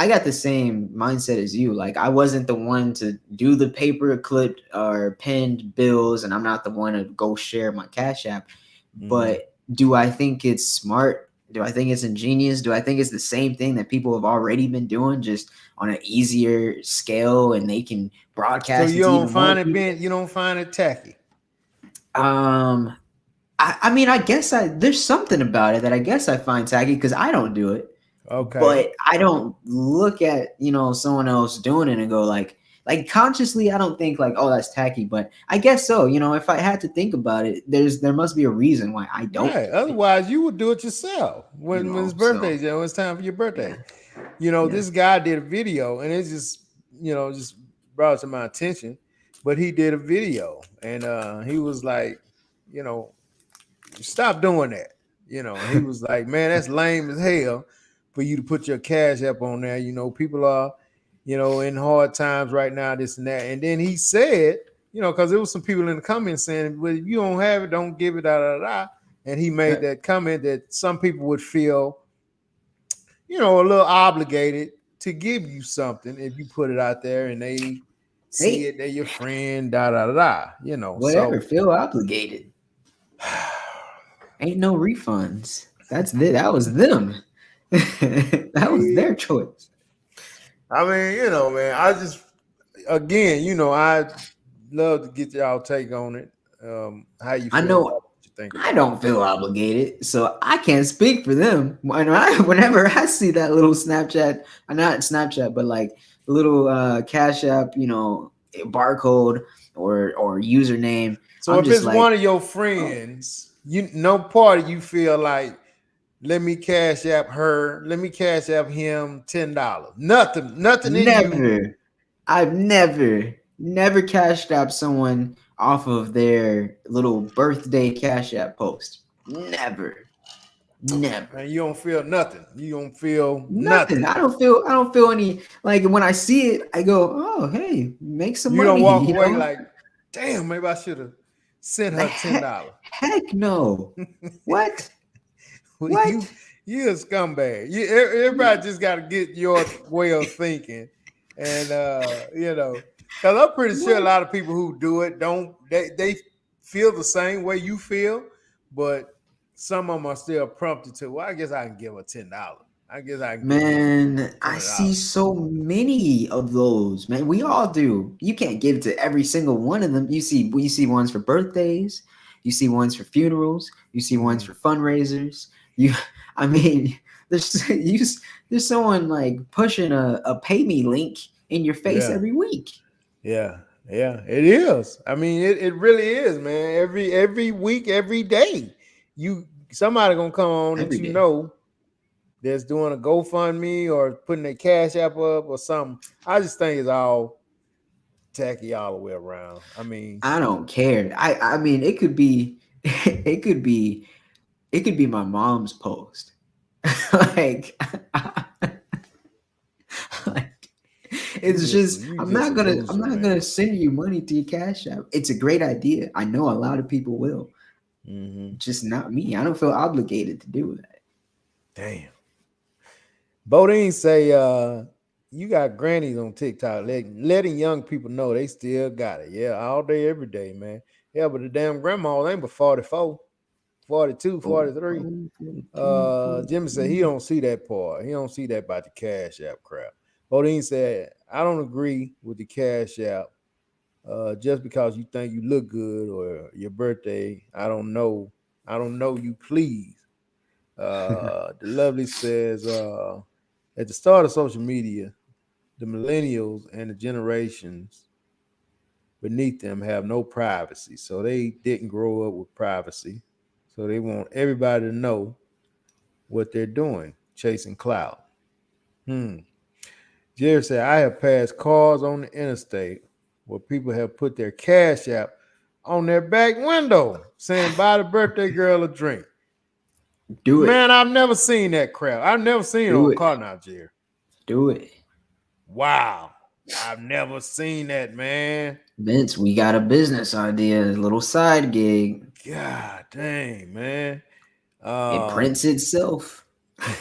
[SPEAKER 3] got the same mindset as you. Like, I wasn't the one to do the paper clipped or pinned bills, and I'm not the one to go share my Cash App. But do I think it's smart? Do I think it's ingenious? Do I think it's the same thing that people have already been doing, just on an easier scale, and they can broadcast?
[SPEAKER 2] So you don't find it tacky?
[SPEAKER 3] I mean, I guess there's something about it that I guess I find tacky because I don't do it.
[SPEAKER 2] Okay.
[SPEAKER 3] But I don't look at, someone else doing it and go like consciously, I don't think like, oh, that's tacky. But I guess so. If I had to think about it, there must be a reason why I don't.
[SPEAKER 2] Right. Otherwise, you would do it yourself when it's birthday. It's time for your birthday. Yeah. This guy did a video, and it just just brought it to my attention. But he did a video, and he was like, stop doing that. And he was like, man, that's lame as hell for you to put your cash app on there. People are, in hard times right now, this and that. And then he said, because there was some people in the comments saying, well, if you don't have it, don't give it, da, da, da. And he made that comment that some people would feel, a little obligated to give you something if you put it out there and they see it, they're your friend, da, da, da, da,
[SPEAKER 3] Whatever, feel obligated. Ain't no refunds. That was them. That was their choice.
[SPEAKER 2] I mean, man, I just, again, I love to get y'all take on it. How you feel?
[SPEAKER 3] I know.
[SPEAKER 2] What you think?
[SPEAKER 3] I don't feel obligated, so I can't speak for them. Whenever I see that little Snapchat, not Snapchat, but like little Cash App, barcode or username.
[SPEAKER 2] So if it's like, one of your friends, no part of you feel like, let me Cash App her, let me Cash App him $10. Nothing.
[SPEAKER 3] Never.
[SPEAKER 2] In you.
[SPEAKER 3] I've never Cashed App someone off of their little birthday Cash App post. Never. Never.
[SPEAKER 2] Man, you don't feel nothing. You don't feel
[SPEAKER 3] Nothing.
[SPEAKER 2] nothing.
[SPEAKER 3] I don't feel any, like, when I see it, I go, oh, hey, make some
[SPEAKER 2] You
[SPEAKER 3] money.
[SPEAKER 2] don't walk
[SPEAKER 3] You
[SPEAKER 2] away
[SPEAKER 3] know?
[SPEAKER 2] like, damn, maybe I should have sent her $10.
[SPEAKER 3] Heck no. What? What?
[SPEAKER 2] You a scumbag. Everybody just got to get your way of thinking, and because I'm pretty sure a
[SPEAKER 3] What?
[SPEAKER 2] lot of people who do it they feel the same way you feel, but some of them are still prompted to. Well, I guess I can give her $10. I guess I can give her
[SPEAKER 3] Man, I see
[SPEAKER 2] $20.
[SPEAKER 3] so many of those, man. We all do. You can't give to every single one of them. You see ones for birthdays, you see ones for funerals, you see ones for fundraisers. I mean, there's someone like pushing a pay me link in your face
[SPEAKER 2] Yeah.
[SPEAKER 3] every week.
[SPEAKER 2] Yeah, it is. I mean, it really is, man. Every week, every day, somebody gonna come on
[SPEAKER 3] Every
[SPEAKER 2] that you
[SPEAKER 3] day.
[SPEAKER 2] know that's doing a GoFundMe or putting their cash app up or something. I just think it's all tacky all the way around. I mean,
[SPEAKER 3] I don't care. I mean, it could be it could be my mom's post. like, like, it's just
[SPEAKER 2] you
[SPEAKER 3] I'm
[SPEAKER 2] just
[SPEAKER 3] not
[SPEAKER 2] a
[SPEAKER 3] gonna
[SPEAKER 2] loser, man.
[SPEAKER 3] send you money to your cash app. It's a great idea. I know a lot of people will.
[SPEAKER 2] Mm-hmm.
[SPEAKER 3] Just not me. I don't feel obligated to do that.
[SPEAKER 2] Damn. Bodine say, you got grannies on TikTok letting young people know they still got it. Yeah, all day, every day, man. Yeah, but the damn grandma ain't but 44, 42, 43. Jimmy said he don't see that part. He don't see that about the Cash App crap. Bodine said, I don't agree with the Cash App. Just because you think you look good or your birthday, I don't know you, please. The lovely says, at the start of social media, the millennials and the generations beneath them have no privacy. So they didn't grow up with privacy. So they want everybody to know what they're doing, chasing clout. Jerry said, I have passed cars on the interstate where people have put their cash app on their back window saying, buy the birthday girl a drink.
[SPEAKER 3] Do it.
[SPEAKER 2] Man, I've never seen that crap. I've never seen it on a car now, Jerry.
[SPEAKER 3] Do it.
[SPEAKER 2] Wow. I've never seen that, man.
[SPEAKER 3] Vince, we got a business idea, a little side gig.
[SPEAKER 2] God dang, man.
[SPEAKER 3] It prints itself.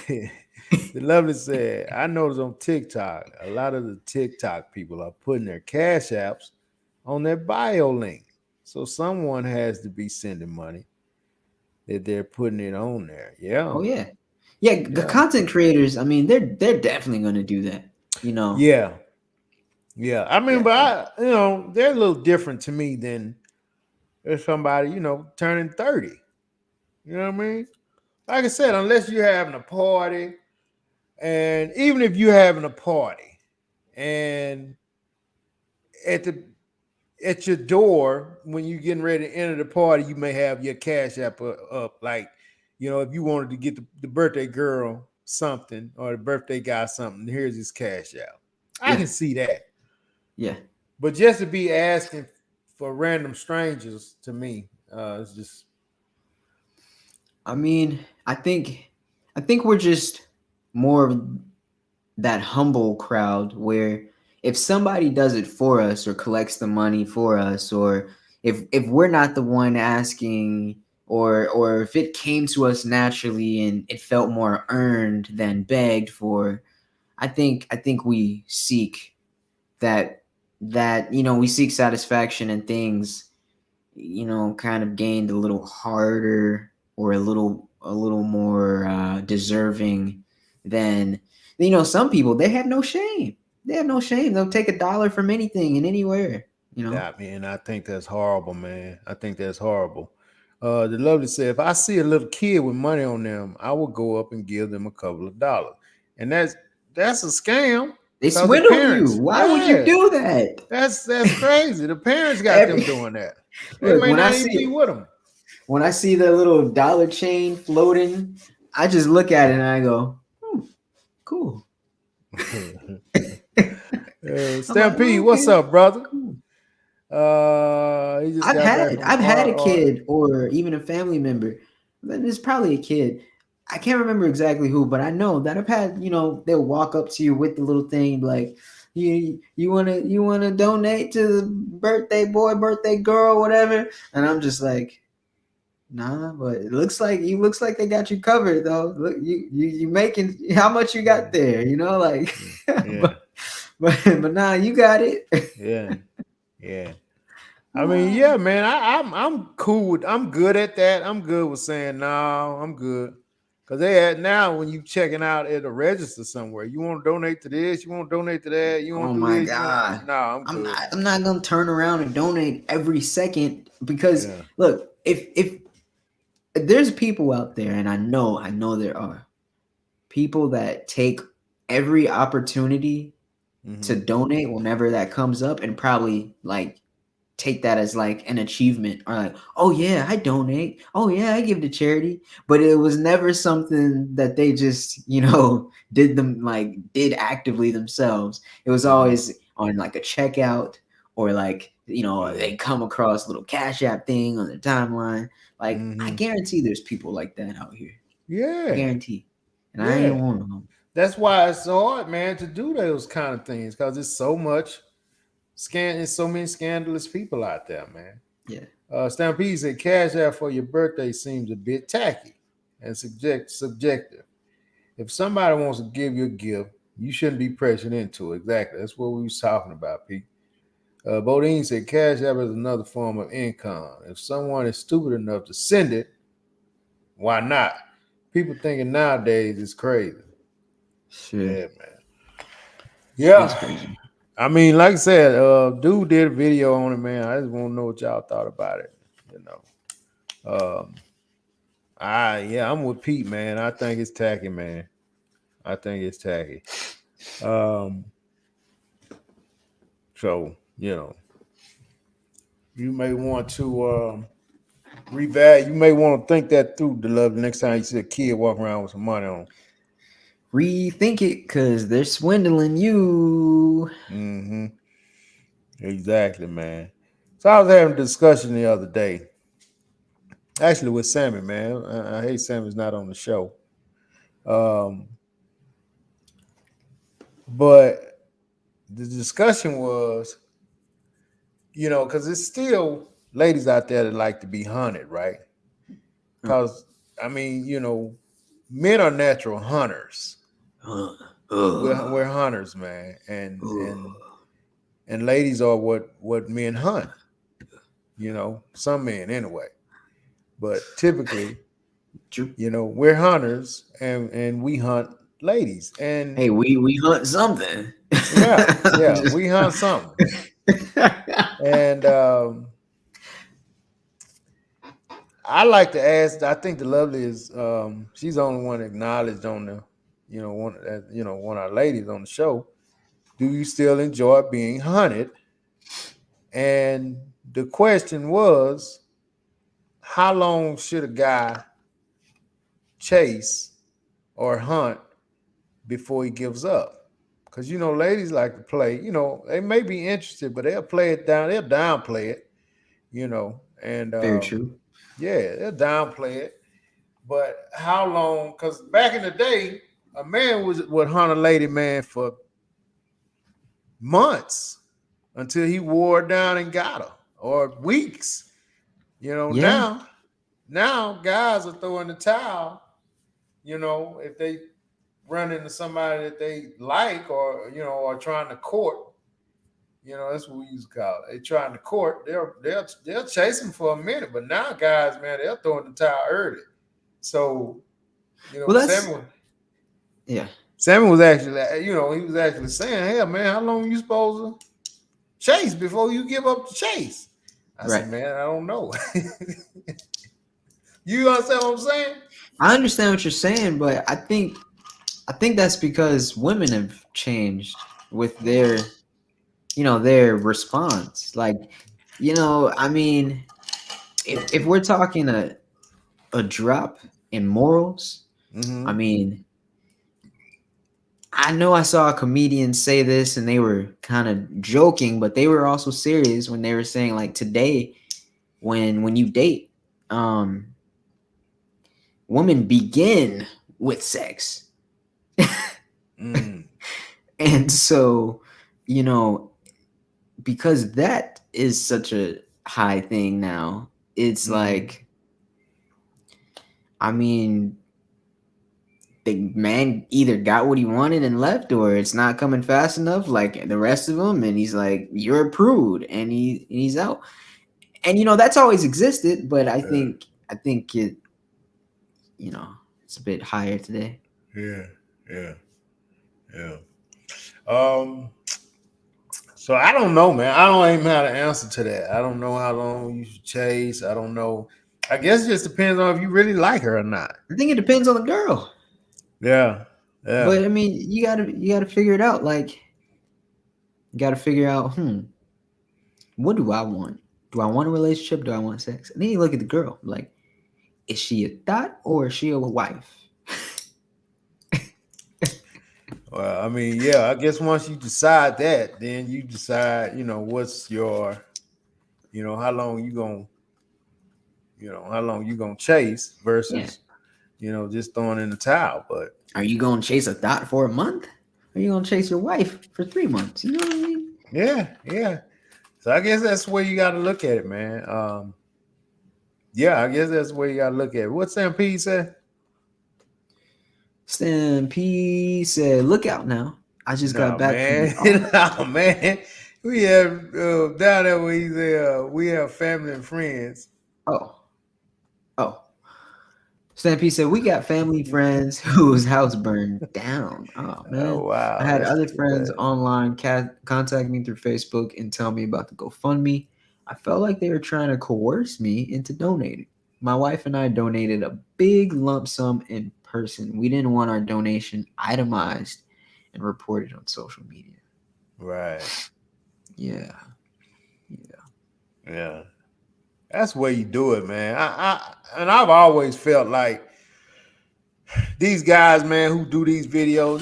[SPEAKER 2] The lovely said, I noticed on TikTok, a lot of the TikTok people are putting their cash apps on their bio link. So someone has to be sending money that they're putting it on there. Yeah.
[SPEAKER 3] Oh yeah. Yeah, the content creators, I mean, they're definitely gonna do that. You know.
[SPEAKER 2] Yeah. Yeah. I mean, but they're a little different to me than there's somebody, turning 30. You know what I mean? Like I said, unless you're having a party, and even if you're having a party and at your door when you're getting ready to enter the party, you may have your cash app up. Like, if you wanted to get the birthday girl something or the birthday guy something, here's his cash app. I can see that.
[SPEAKER 3] Yeah.
[SPEAKER 2] But just to be asking for random strangers, to me, it's just.
[SPEAKER 3] I mean, I think we're just more of that humble crowd where if somebody does it for us or collects the money for us, or if we're not the one asking, or if it came to us naturally and it felt more earned than begged for, I think we seek that we seek satisfaction in things kind of gained a little harder or a little more deserving than some people. They have no shame. They'll take $1 from anything and anywhere.
[SPEAKER 2] Yeah, man, I think that's horrible, man. I think that's horrible. The lovely said, if I see a little kid with money on them, I will go up and give them a couple of dollars. And that's a scam.
[SPEAKER 3] They swindle you. Why would you do that?
[SPEAKER 2] That's crazy. The parents got them doing that. They may not even be with them.
[SPEAKER 3] When I see the little dollar chain floating, I just look at it and I go, cool.
[SPEAKER 2] Stampede, what's up, brother?
[SPEAKER 3] Cool.
[SPEAKER 2] I've
[SPEAKER 3] had a kid or even a family member then it's probably a kid. I can't remember exactly who, but I know that I've had, they'll walk up to you with the little thing like, you wanna donate to the birthday boy, birthday girl, whatever. And I'm just like, nah, but it looks like they got you covered though. Look, you making how much you got there, like
[SPEAKER 2] Yeah,
[SPEAKER 3] but nah, you got it.
[SPEAKER 2] yeah, yeah. I mean, yeah, man. I'm cool with. I'm good at that. I'm good with saying no. I'm good because they at now when you checking out at a register somewhere, you want to donate to this, you want to donate to that, you want
[SPEAKER 3] Oh
[SPEAKER 2] to do
[SPEAKER 3] my
[SPEAKER 2] this. You want
[SPEAKER 3] god.
[SPEAKER 2] no. I'm
[SPEAKER 3] I'm
[SPEAKER 2] good.
[SPEAKER 3] not I'm not gonna turn around and donate every second because
[SPEAKER 2] Yeah.
[SPEAKER 3] look, if there's people out there, and I know there are people that take every opportunity to
[SPEAKER 2] Mm-hmm.
[SPEAKER 3] donate whenever that comes up and probably like take that as like an achievement or like, oh yeah, I donate. Oh yeah, I give to charity. But it was never something that they just, did actively themselves. It was
[SPEAKER 2] Mm-hmm.
[SPEAKER 3] always on like a checkout or like,
[SPEAKER 2] Yeah.
[SPEAKER 3] they come across a little Cash App thing on their timeline. Like I
[SPEAKER 2] Mm-hmm.
[SPEAKER 3] guarantee there's people like that out here. I
[SPEAKER 2] Yeah.
[SPEAKER 3] guarantee. And I ain't
[SPEAKER 2] Yeah.
[SPEAKER 3] one of them.
[SPEAKER 2] That's why it's so hard, man, to do those kind of things because it's so much there's so many scandalous people out there, man.
[SPEAKER 3] Yeah.
[SPEAKER 2] Stampede said cash out for your birthday seems a bit tacky and subjective. If somebody wants to give you a gift, you shouldn't be pressured into it. Exactly. That's what we was talking about, Pete. Bodine said cash app is another form of income. If someone is stupid enough to send it, why not? People thinking nowadays is crazy.
[SPEAKER 3] Sure.
[SPEAKER 2] Yeah, man.
[SPEAKER 3] It's
[SPEAKER 2] Yeah.
[SPEAKER 3] crazy.
[SPEAKER 2] I mean, like I said, dude did a video on it, man. I just want to know what y'all thought about it. You know. I'm with Pete, man. I think it's tacky, man. I think it's tacky. Um, so you may want to revalue. You may want to think that through, the love. The next time you see a kid walking around with some money on.
[SPEAKER 3] Rethink it because they're swindling you.
[SPEAKER 2] Mm-hmm. Exactly, man. So I was having a discussion the other day, actually with Sammy, man. I hate Sammy's not on the show. Um, but the discussion was, because there's still ladies out there that like to be hunted, right? Because I mean, men are natural hunters.
[SPEAKER 3] Uh,
[SPEAKER 2] We're hunters, man, and ladies are what men hunt. Some men anyway, but typically, we're hunters and we hunt ladies, and
[SPEAKER 3] hey, we hunt something.
[SPEAKER 2] yeah,
[SPEAKER 3] Just-
[SPEAKER 2] we hunt something, and I like to ask. I think the lovely is she's the only one acknowledged on the, one of our ladies on the show. Do you still enjoy being hunted? And the question was, how long should a guy chase or hunt before he gives up? Because ladies like to play. They may be interested, but they'll play it down. They'll downplay it. And
[SPEAKER 3] Very true.
[SPEAKER 2] yeah, they'll downplay it. But how long? Because back in the day, a man would hunt a lady, man, for months until he wore her down and got her, or weeks.
[SPEAKER 3] Yeah,
[SPEAKER 2] Now guys are throwing the towel. If they run into somebody that they like, or or trying to court. That's what we used to call it. They trying to court. They'll chase them for a minute, but now guys, man, they're throwing the towel early. So,
[SPEAKER 3] well, that's
[SPEAKER 2] Sammy,
[SPEAKER 3] yeah.
[SPEAKER 2] Sammy was actually, he was actually saying, "Hey, man, how long you supposed to chase before you give up the chase?" I
[SPEAKER 3] Right.
[SPEAKER 2] said, "Man, I don't know." You understand what I'm saying?
[SPEAKER 3] I understand what you're saying, but I think that's because women have changed with their response. Like, I mean, if we're talking a drop in morals,
[SPEAKER 2] Mm-hmm.
[SPEAKER 3] I mean, I know I saw a comedian say this and they were kind of joking, but they were also serious when they were saying like today when you date, um women begin with sex.
[SPEAKER 2] Mm.
[SPEAKER 3] And so, you know, because that is such a high thing now, it's like, I mean, the man either got what he wanted and left, or it's not coming fast enough like the rest of them, and he's like, "You're a prude," and he's out. And that's always existed, but I think it, it's a bit higher today.
[SPEAKER 2] Yeah, yeah, yeah. Um, so I don't know, man. I don't even have an answer to that. I don't know how long you should chase. I don't know. I guess it just depends on if you really like her or not.
[SPEAKER 3] I think it depends on the girl,
[SPEAKER 2] Yeah, yeah.
[SPEAKER 3] but I mean, you gotta figure it out. Like, you gotta figure out, what do I want? Do I want a relationship? Do I want sex? And then you look at the girl, like, is she a thought or is she a wife?
[SPEAKER 2] Well, I mean, yeah. I guess once you decide that, then you decide, what's your, how long you gonna chase
[SPEAKER 3] Yeah.
[SPEAKER 2] versus, just throwing in the towel. But
[SPEAKER 3] Are you gonna chase a thought for a month? Or are you gonna chase your wife for 3 months? You know what I mean?
[SPEAKER 2] yeah, yeah. So I guess that's where you got to look at it, man. Yeah, I guess that's where you got to look at it. What Sam P said?
[SPEAKER 3] Stan P said, "Look out now! I just got
[SPEAKER 2] No,
[SPEAKER 3] back from
[SPEAKER 2] man.
[SPEAKER 3] the
[SPEAKER 2] No, man. We have down there where he's we have family and friends.
[SPEAKER 3] oh. Stan P said, "We got family friends whose house burned down. Oh
[SPEAKER 2] Oh
[SPEAKER 3] man, I
[SPEAKER 2] wow,
[SPEAKER 3] had
[SPEAKER 2] that's
[SPEAKER 3] other
[SPEAKER 2] too
[SPEAKER 3] friends
[SPEAKER 2] bad.
[SPEAKER 3] online contact me through Facebook and tell me about the GoFundMe. I felt like they were trying to coerce me into donating. My wife and I donated a big lump sum in person. We didn't want our donation itemized and reported on social media."
[SPEAKER 2] Right.
[SPEAKER 3] Yeah.
[SPEAKER 2] Yeah. That's where you do it, man. And I've always felt like these guys, man, who do these videos,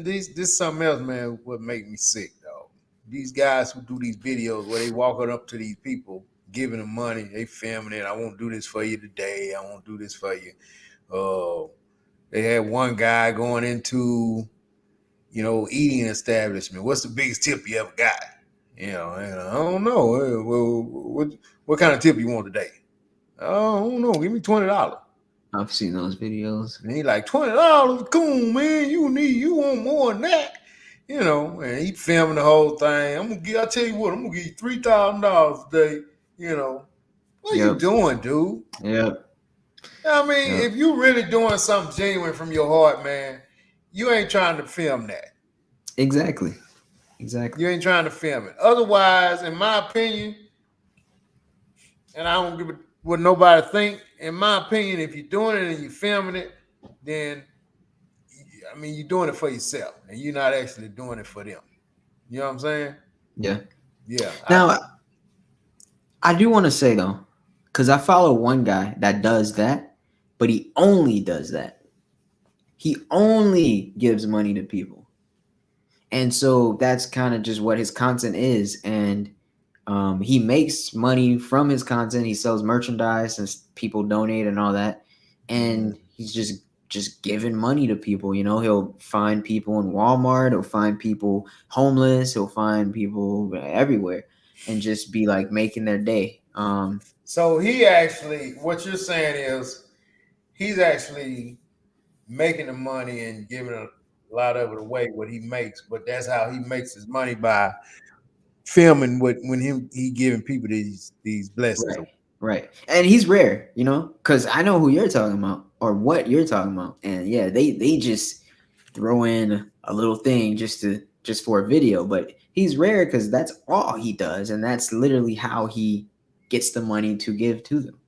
[SPEAKER 2] this is something else, man, would make me sick, though. These guys who do these videos where they walking up to these people, giving them money, they filming it. I won't do this for you today. I won't do this for you. They had one guy going into, eating establishment. What's the biggest tip you ever got? And I don't know. Well, what kind of tip you want today? I don't know. Give me $20.
[SPEAKER 3] I've seen those videos.
[SPEAKER 2] And he like $20. Cool, man. You want more than that? And he filming the whole thing. I'll tell you what, I'm gonna give you $3,000 today. What you
[SPEAKER 3] Yep.
[SPEAKER 2] doing, dude?
[SPEAKER 3] Yep.
[SPEAKER 2] I mean,
[SPEAKER 3] Yep.
[SPEAKER 2] if you really doing something genuine from your heart, man, you ain't trying to film that.
[SPEAKER 3] Exactly.
[SPEAKER 2] You ain't trying to film it. Otherwise, in my opinion, and I don't give a what nobody think. In my opinion, if you're doing it and you're filming it, then I mean you're doing it for yourself, and you're not actually doing it for them. You know what I'm saying?
[SPEAKER 3] Yeah.
[SPEAKER 2] Yeah.
[SPEAKER 3] Now, I do want to say though, because I follow one guy that does that, but he only does that. He only gives money to people. And so that's kind of just what his content is. And he makes money from his content. He sells merchandise and people donate and all that. And he's just giving money to people. He'll find people in Walmart. He'll find people homeless. He'll find people everywhere and just be like making their day.
[SPEAKER 2] So he actually, what you're saying is, he's actually making the money and giving a lot of it away what he makes, but that's how he makes his money, by filming he giving people these blessings.
[SPEAKER 3] Right. And he's rare, because I know who you're talking about or what you're talking about. And yeah, they just throw in a little thing just for a video, but he's rare because that's all he does, and that's literally how he gets the money to give to them.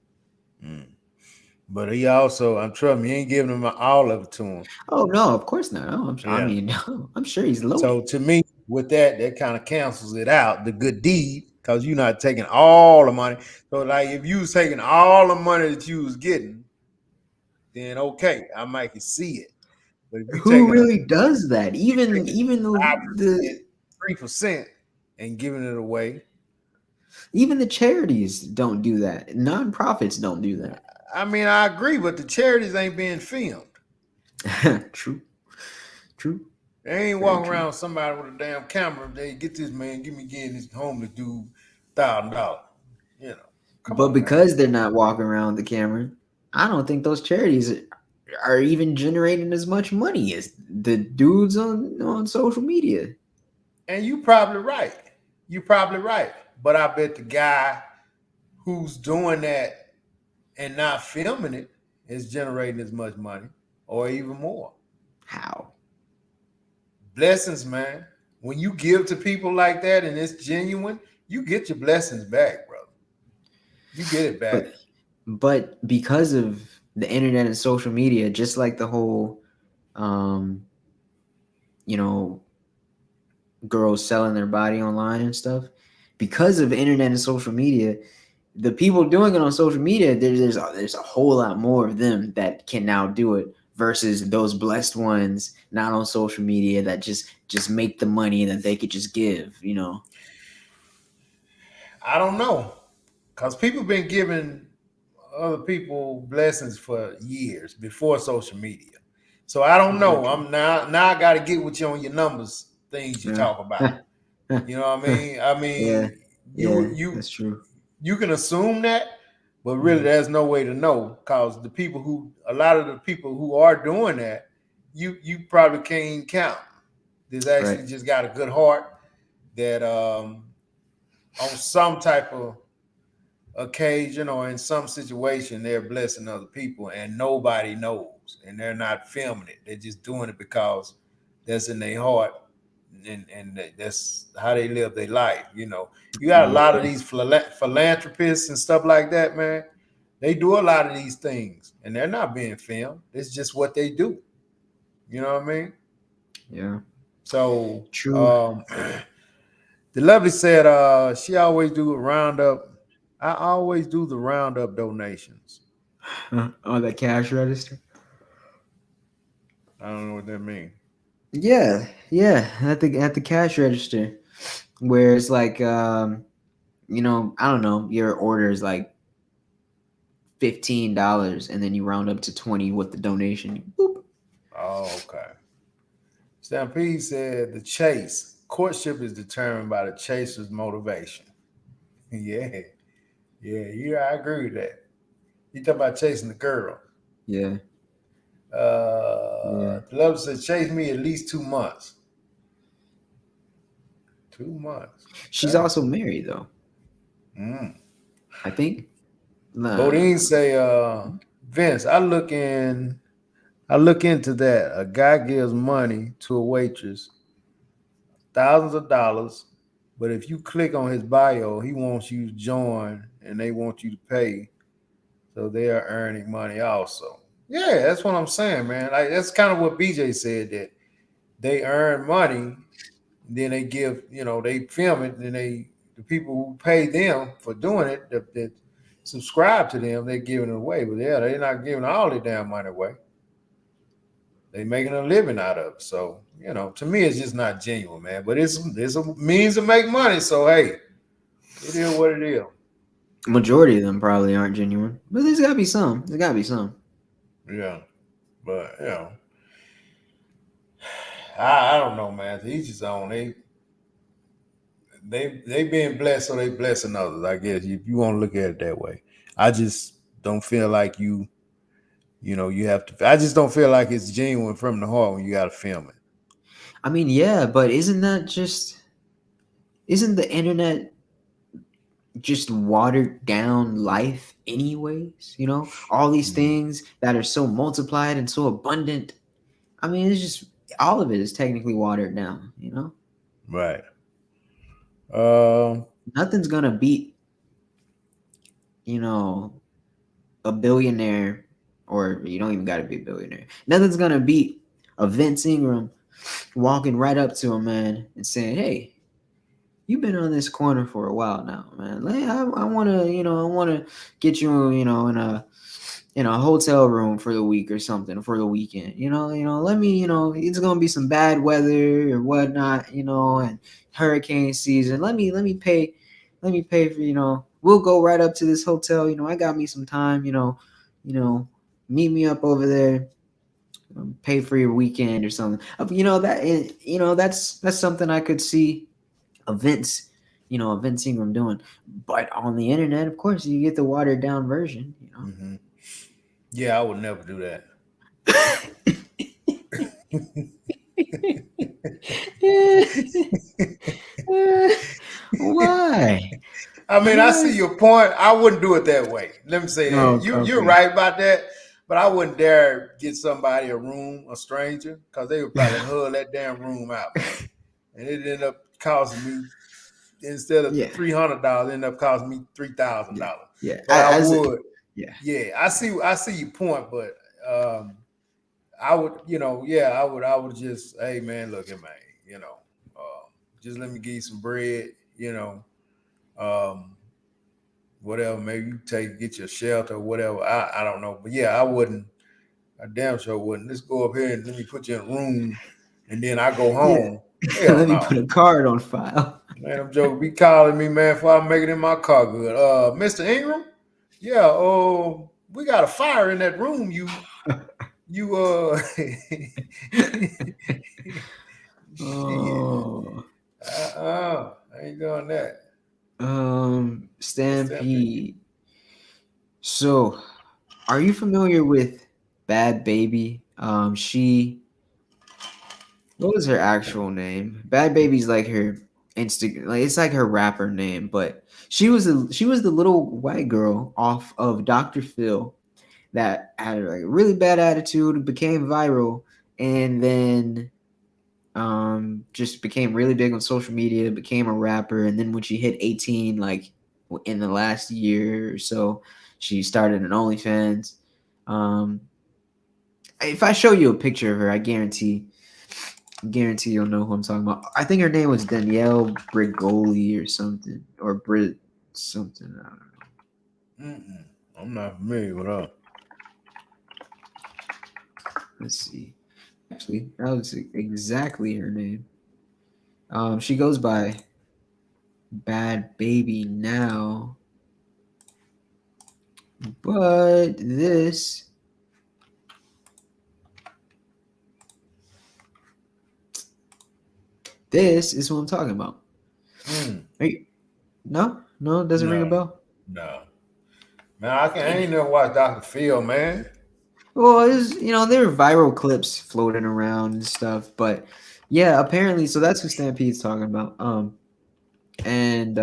[SPEAKER 2] But he also, I'm trusting he ain't giving them all of it to him.
[SPEAKER 3] Oh no, of course not. Oh, I
[SPEAKER 2] Yeah.
[SPEAKER 3] mean, I'm sure he's low.
[SPEAKER 2] So to me, with that kind of cancels it out, the good deed, because you're not taking all the money. So like if you was taking all the money that you was getting, then okay, I might see it. But if you
[SPEAKER 3] Who
[SPEAKER 2] taking
[SPEAKER 3] really does that? Even the
[SPEAKER 2] 3% and giving it away.
[SPEAKER 3] even the charities don't do that. Nonprofits don't do that.
[SPEAKER 2] I mean, I agree, but the charities ain't being filmed.
[SPEAKER 3] True. True.
[SPEAKER 2] They ain't
[SPEAKER 3] Very
[SPEAKER 2] walking
[SPEAKER 3] true.
[SPEAKER 2] around with somebody with a damn camera. They get this man, getting this homeless dude $1,000. You know, come
[SPEAKER 3] But
[SPEAKER 2] on, man.
[SPEAKER 3] because they're not walking around with the camera, I don't think those charities are even generating as much money as the dudes on social media.
[SPEAKER 2] And you probably right. You probably right. But I bet the guy who's doing that and not filming it is generating as much money or even more.
[SPEAKER 3] How?
[SPEAKER 2] Blessings, man. When you give to people like that and it's genuine, you get your blessings back, brother. You get it back.
[SPEAKER 3] But because of the internet and social media, just like the whole, um, you know, girls selling their body online and stuff, because of internet and social media, the people doing it on social media, there's a whole lot more of them that can now do it versus those blessed ones not on social media that just make the money that they could just give, you know.
[SPEAKER 2] I don't know. Because people been giving other people blessings for years before social media. So I don't
[SPEAKER 3] Very
[SPEAKER 2] know.
[SPEAKER 3] true.
[SPEAKER 2] I'm now I gotta get with you on your numbers, things you
[SPEAKER 3] Yeah.
[SPEAKER 2] talk about. You know what I mean? I
[SPEAKER 3] Yeah.
[SPEAKER 2] mean,
[SPEAKER 3] Yeah,
[SPEAKER 2] you
[SPEAKER 3] that's true.
[SPEAKER 2] you can assume that, but really
[SPEAKER 3] Mhm.
[SPEAKER 2] there's no way to know because a lot of the people who are doing that, you probably can't count. There's
[SPEAKER 3] Right.
[SPEAKER 2] actually just got a good heart that on some type of occasion or in some situation they're blessing other people and nobody knows and they're not filming it. They're just doing it because that's in their heart and that's how they live their life. You got a lot of
[SPEAKER 3] Yeah.
[SPEAKER 2] these philanthropists and stuff like that, man. They do a lot of these things and they're not being filmed. It's just what they do. You know what I mean?
[SPEAKER 3] Yeah.
[SPEAKER 2] So
[SPEAKER 3] True.
[SPEAKER 2] the lovely said she always do a roundup. I always do the roundup donations.
[SPEAKER 3] On the cash register.
[SPEAKER 2] I don't know what that means.
[SPEAKER 3] Yeah, yeah, at the cash register, where it's like, I don't know, your order is like $15, and then you round up to 20 with the donation. Boop.
[SPEAKER 2] Oh, okay. Stampede said the chase. Courtship is determined by the chaser's motivation. Yeah. Yeah, I agree with that. You talking about chasing the girl.
[SPEAKER 3] Yeah, yeah.
[SPEAKER 2] The lover said chase me at least 2 months. 2 months.
[SPEAKER 3] She's
[SPEAKER 2] Okay.
[SPEAKER 3] also married though,
[SPEAKER 2] Mm.
[SPEAKER 3] I think. Nah.
[SPEAKER 2] Bodine say, Vince, I look into that. A guy gives money to a waitress, thousands of dollars, but if you click on his bio, he wants you to join and they want you to pay. So they are earning money also. Yeah, that's what I'm saying, man. Like that's kind of what BJ said that they earn money, then they give, they film it, and the people who pay them for doing it, that subscribe to them, they're giving it away. But yeah, they're not giving all their damn money away. They making a living out of it. So, to me, it's just not genuine, man. But it's a means to make money. So hey, it is what it is.
[SPEAKER 3] Majority of them probably aren't genuine, but there's gotta be some. There's gotta be some.
[SPEAKER 2] Yeah. But I don't know, man. To each his own. They being blessed, so they blessing others. I guess if you want to look at it that way. I just don't feel like you have to. I just don't feel like it's genuine from the heart when you got to film it.
[SPEAKER 3] I mean, yeah, but isn't the internet just watered down life anyways? All these
[SPEAKER 2] Mm.
[SPEAKER 3] things that are so multiplied and so abundant. I mean, it's just all of it is technically watered down.
[SPEAKER 2] Right. Um.
[SPEAKER 3] Nothing's gonna beat, you know, a billionaire, or you don't even gotta be a billionaire. Nothing's gonna beat a Vince Ingram walking right up to a man and saying, "Hey, you've been on this corner for a while now, man. I wanna get you, in a hotel room for the week or something for the weekend. Let me, it's gonna be some bad weather or whatnot, and hurricane season. Let me pay for, we'll go right up to this hotel. I got me some time, meet me up over there, pay for your weekend or something. That's something I could see events, Vince Ingram doing. But on the internet, of course, you get the watered down version.
[SPEAKER 2] Mm-hmm. Yeah, I would never do that.
[SPEAKER 3] Why?
[SPEAKER 2] I mean, I see
[SPEAKER 3] Why?
[SPEAKER 2] your point. I wouldn't do it that way. Let me say that.
[SPEAKER 3] Oh,
[SPEAKER 2] You're
[SPEAKER 3] okay.
[SPEAKER 2] right about that, but I wouldn't dare get somebody a room, a stranger, because they would probably hug that damn room out, man. And it ended up costing me, instead of
[SPEAKER 3] Yeah,
[SPEAKER 2] $300, ended up costing me $3,000.
[SPEAKER 3] yeah, yeah.
[SPEAKER 2] But I would,
[SPEAKER 3] Yeah,
[SPEAKER 2] yeah, I see your point, but I would, I would just, hey man, look at man, just let me give you some bread, um, whatever. Maybe you get your shelter or whatever. I don't know, but yeah, I wouldn't. I damn sure wouldn't. Let's go up here and let me put you in a room, and then I go
[SPEAKER 3] yeah.
[SPEAKER 2] home. Hell
[SPEAKER 3] Let me
[SPEAKER 2] no,
[SPEAKER 3] put a card on file.
[SPEAKER 2] man. I'm joking. Be calling me, man, before I make it in my car. Good, Mr. Ingram. Yeah. Oh, we got a fire in that room. You. Shit.
[SPEAKER 3] Oh,
[SPEAKER 2] I ain't doing that. Stampede.
[SPEAKER 3] Stampede. So, are you familiar with Bad Baby? What was her actual name? Bad Baby's like her like it's like her rapper name, but she was the little white girl off of Dr. Phil that had like a really bad attitude, became viral, and then just became really big on social media, became a rapper, and then when she hit 18, like in the last year or so, she started an OnlyFans. Um, if I show you a picture of her, I guarantee you'll know who I'm talking about. I think her name was Danielle Brigoli or something, or Brit something. I don't know.
[SPEAKER 2] I'm not familiar with her.
[SPEAKER 3] Let's see. Actually, that was exactly her name. She goes by Bad Baby now, but this is what I'm talking about. Hey, no, it doesn't ring a bell.
[SPEAKER 2] No. Man, I ain't never watched Dr. Phil, man.
[SPEAKER 3] Well, there were viral clips floating around and stuff, but yeah, apparently, so that's who Stampede's talking about. And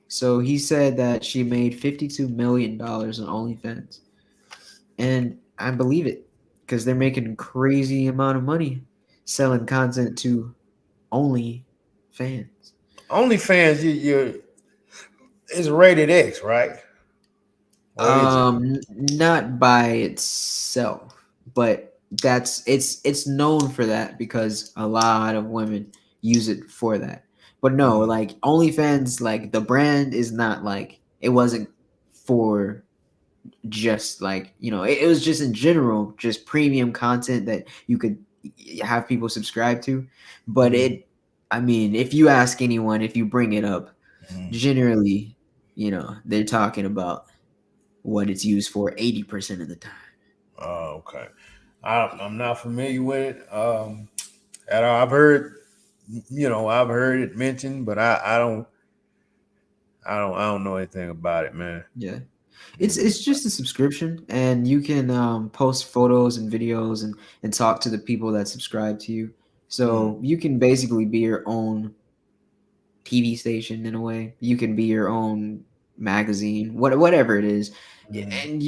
[SPEAKER 3] so he said that she made $52 million on OnlyFans, and I believe it because they're making a crazy amount of money selling content to OnlyFans.
[SPEAKER 2] OnlyFans, you is rated X, right? Or is it?
[SPEAKER 3] Not by itself, but it's known for that because a lot of women use it for that. But no, like OnlyFans, like the brand is not like it wasn't for just like it was just in general just premium content that you could have people subscribe to. But I mean, if you ask anyone, if you bring it up, generally, they're talking about what it's used for 80% of the time.
[SPEAKER 2] Oh, okay. I'm not familiar with it. At all. I've heard it mentioned, but I don't know anything about it, man.
[SPEAKER 3] Yeah. It's just a subscription, and you can post photos and videos and talk to the people that subscribe to you. So you can basically be your own TV station in a way. You can be your own magazine, whatever it is. And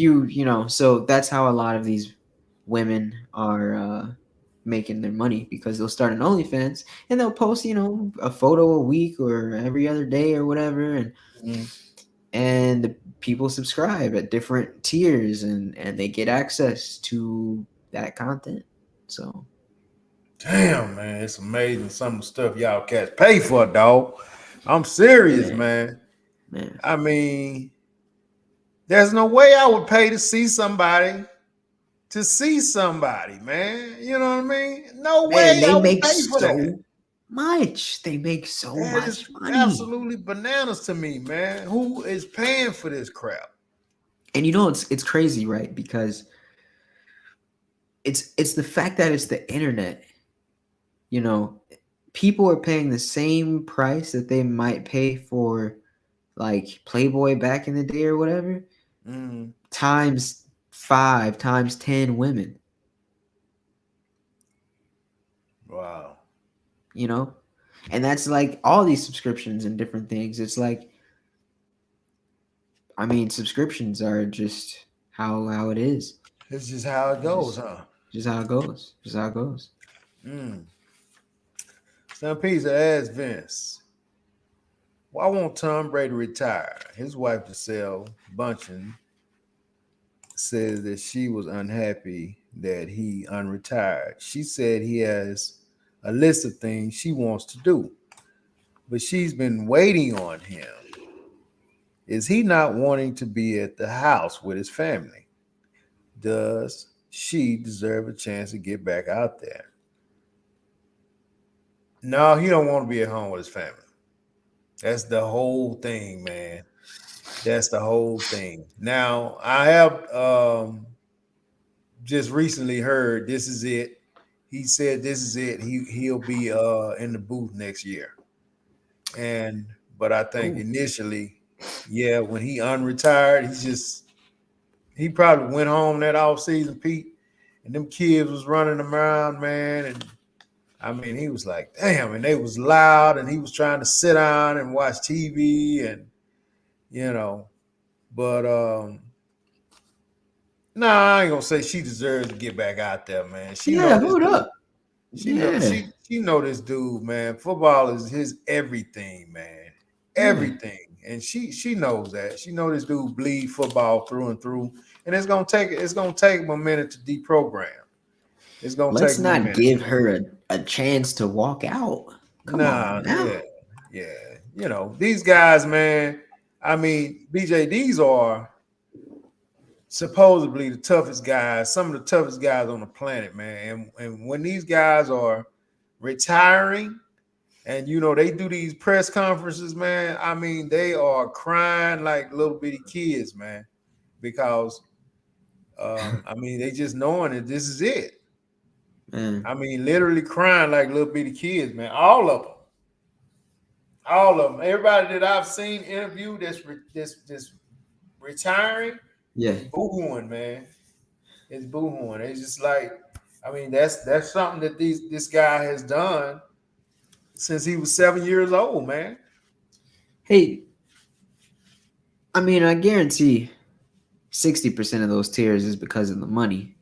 [SPEAKER 3] so that's how a lot of these women are making their money, because they'll start an OnlyFans and they'll post, a photo a week or every other day or whatever, and the people subscribe at different tiers, and they get access to that content. So
[SPEAKER 2] Damn, man, it's amazing some of the stuff y'all cats pay for, dog. I'm serious, man. I mean, there's no way I would pay to see somebody. Man. You know what I mean? No way
[SPEAKER 3] they
[SPEAKER 2] I would
[SPEAKER 3] make
[SPEAKER 2] pay for that.
[SPEAKER 3] so much. They make so
[SPEAKER 2] That
[SPEAKER 3] much
[SPEAKER 2] is
[SPEAKER 3] money.
[SPEAKER 2] absolutely bananas to me, man. Who is paying for this crap?
[SPEAKER 3] And it's crazy, right? Because it's the fact that it's the internet. You know, people are paying the same price that they might pay for like Playboy back in the day or whatever,
[SPEAKER 2] Mm,
[SPEAKER 3] times 5, times 10 women.
[SPEAKER 2] wow.
[SPEAKER 3] You know, and that's like all these subscriptions and different things. It's like, I mean, subscriptions are just how it is.
[SPEAKER 2] It's just how it
[SPEAKER 3] It's
[SPEAKER 2] goes, huh?
[SPEAKER 3] just how it goes. Just how it goes.
[SPEAKER 2] Mm. Some pizza asked Vince, why won't Tom Brady retire? His wife, Giselle Bundchen, says that she was unhappy that he unretired. She said he has a list of things she wants to do, but she's been waiting on him. Is he not wanting to be at the house with his family? Does she deserve a chance to get back out there? No, he don't want to be at home with his family. That's the whole thing, man. That's the whole thing. Now, I have just recently heard this is it. He said this is it. He'll be in the booth next year. And but I think
[SPEAKER 3] Oh,
[SPEAKER 2] initially, yeah, when he unretired, he probably went home that off season, Pete, and them kids was running around, man, and I mean, he was like, damn, and they was loud, and he was trying to sit down and watch TV, and you know, but nah, I ain't gonna say she deserves to get back out there, man. She
[SPEAKER 3] yeah,
[SPEAKER 2] know this
[SPEAKER 3] hold
[SPEAKER 2] dude.
[SPEAKER 3] up.
[SPEAKER 2] She know
[SPEAKER 3] Yeah,
[SPEAKER 2] she know this dude, man. Football is his everything, man.
[SPEAKER 3] yeah.
[SPEAKER 2] Everything, and she knows that. She know this dude bleed football through and through, and it's gonna take him a minute to deprogram. It's gonna take
[SPEAKER 3] Let's
[SPEAKER 2] him a
[SPEAKER 3] not
[SPEAKER 2] minute.
[SPEAKER 3] give her a chance to walk out. Come on
[SPEAKER 2] Nah,
[SPEAKER 3] now.
[SPEAKER 2] yeah, yeah. You know, these guys, man. I mean, BJ, these are supposedly the toughest guys, some of the toughest guys on the planet, man. And when these guys are retiring and they do these press conferences, man, I mean, they are crying like little bitty kids, man, because I mean, they just knowing that this is it.
[SPEAKER 3] Man.
[SPEAKER 2] I mean, literally crying like little bitty kids, man. All of them. All of them. Everybody that I've seen interviewed this retiring
[SPEAKER 3] Yeah.
[SPEAKER 2] is boohooing, man. It's boohooing. It's just like, I mean, that's something that this guy has done since he was 7 years old, man.
[SPEAKER 3] Hey, I mean, I guarantee 60% of those tears is because of the money.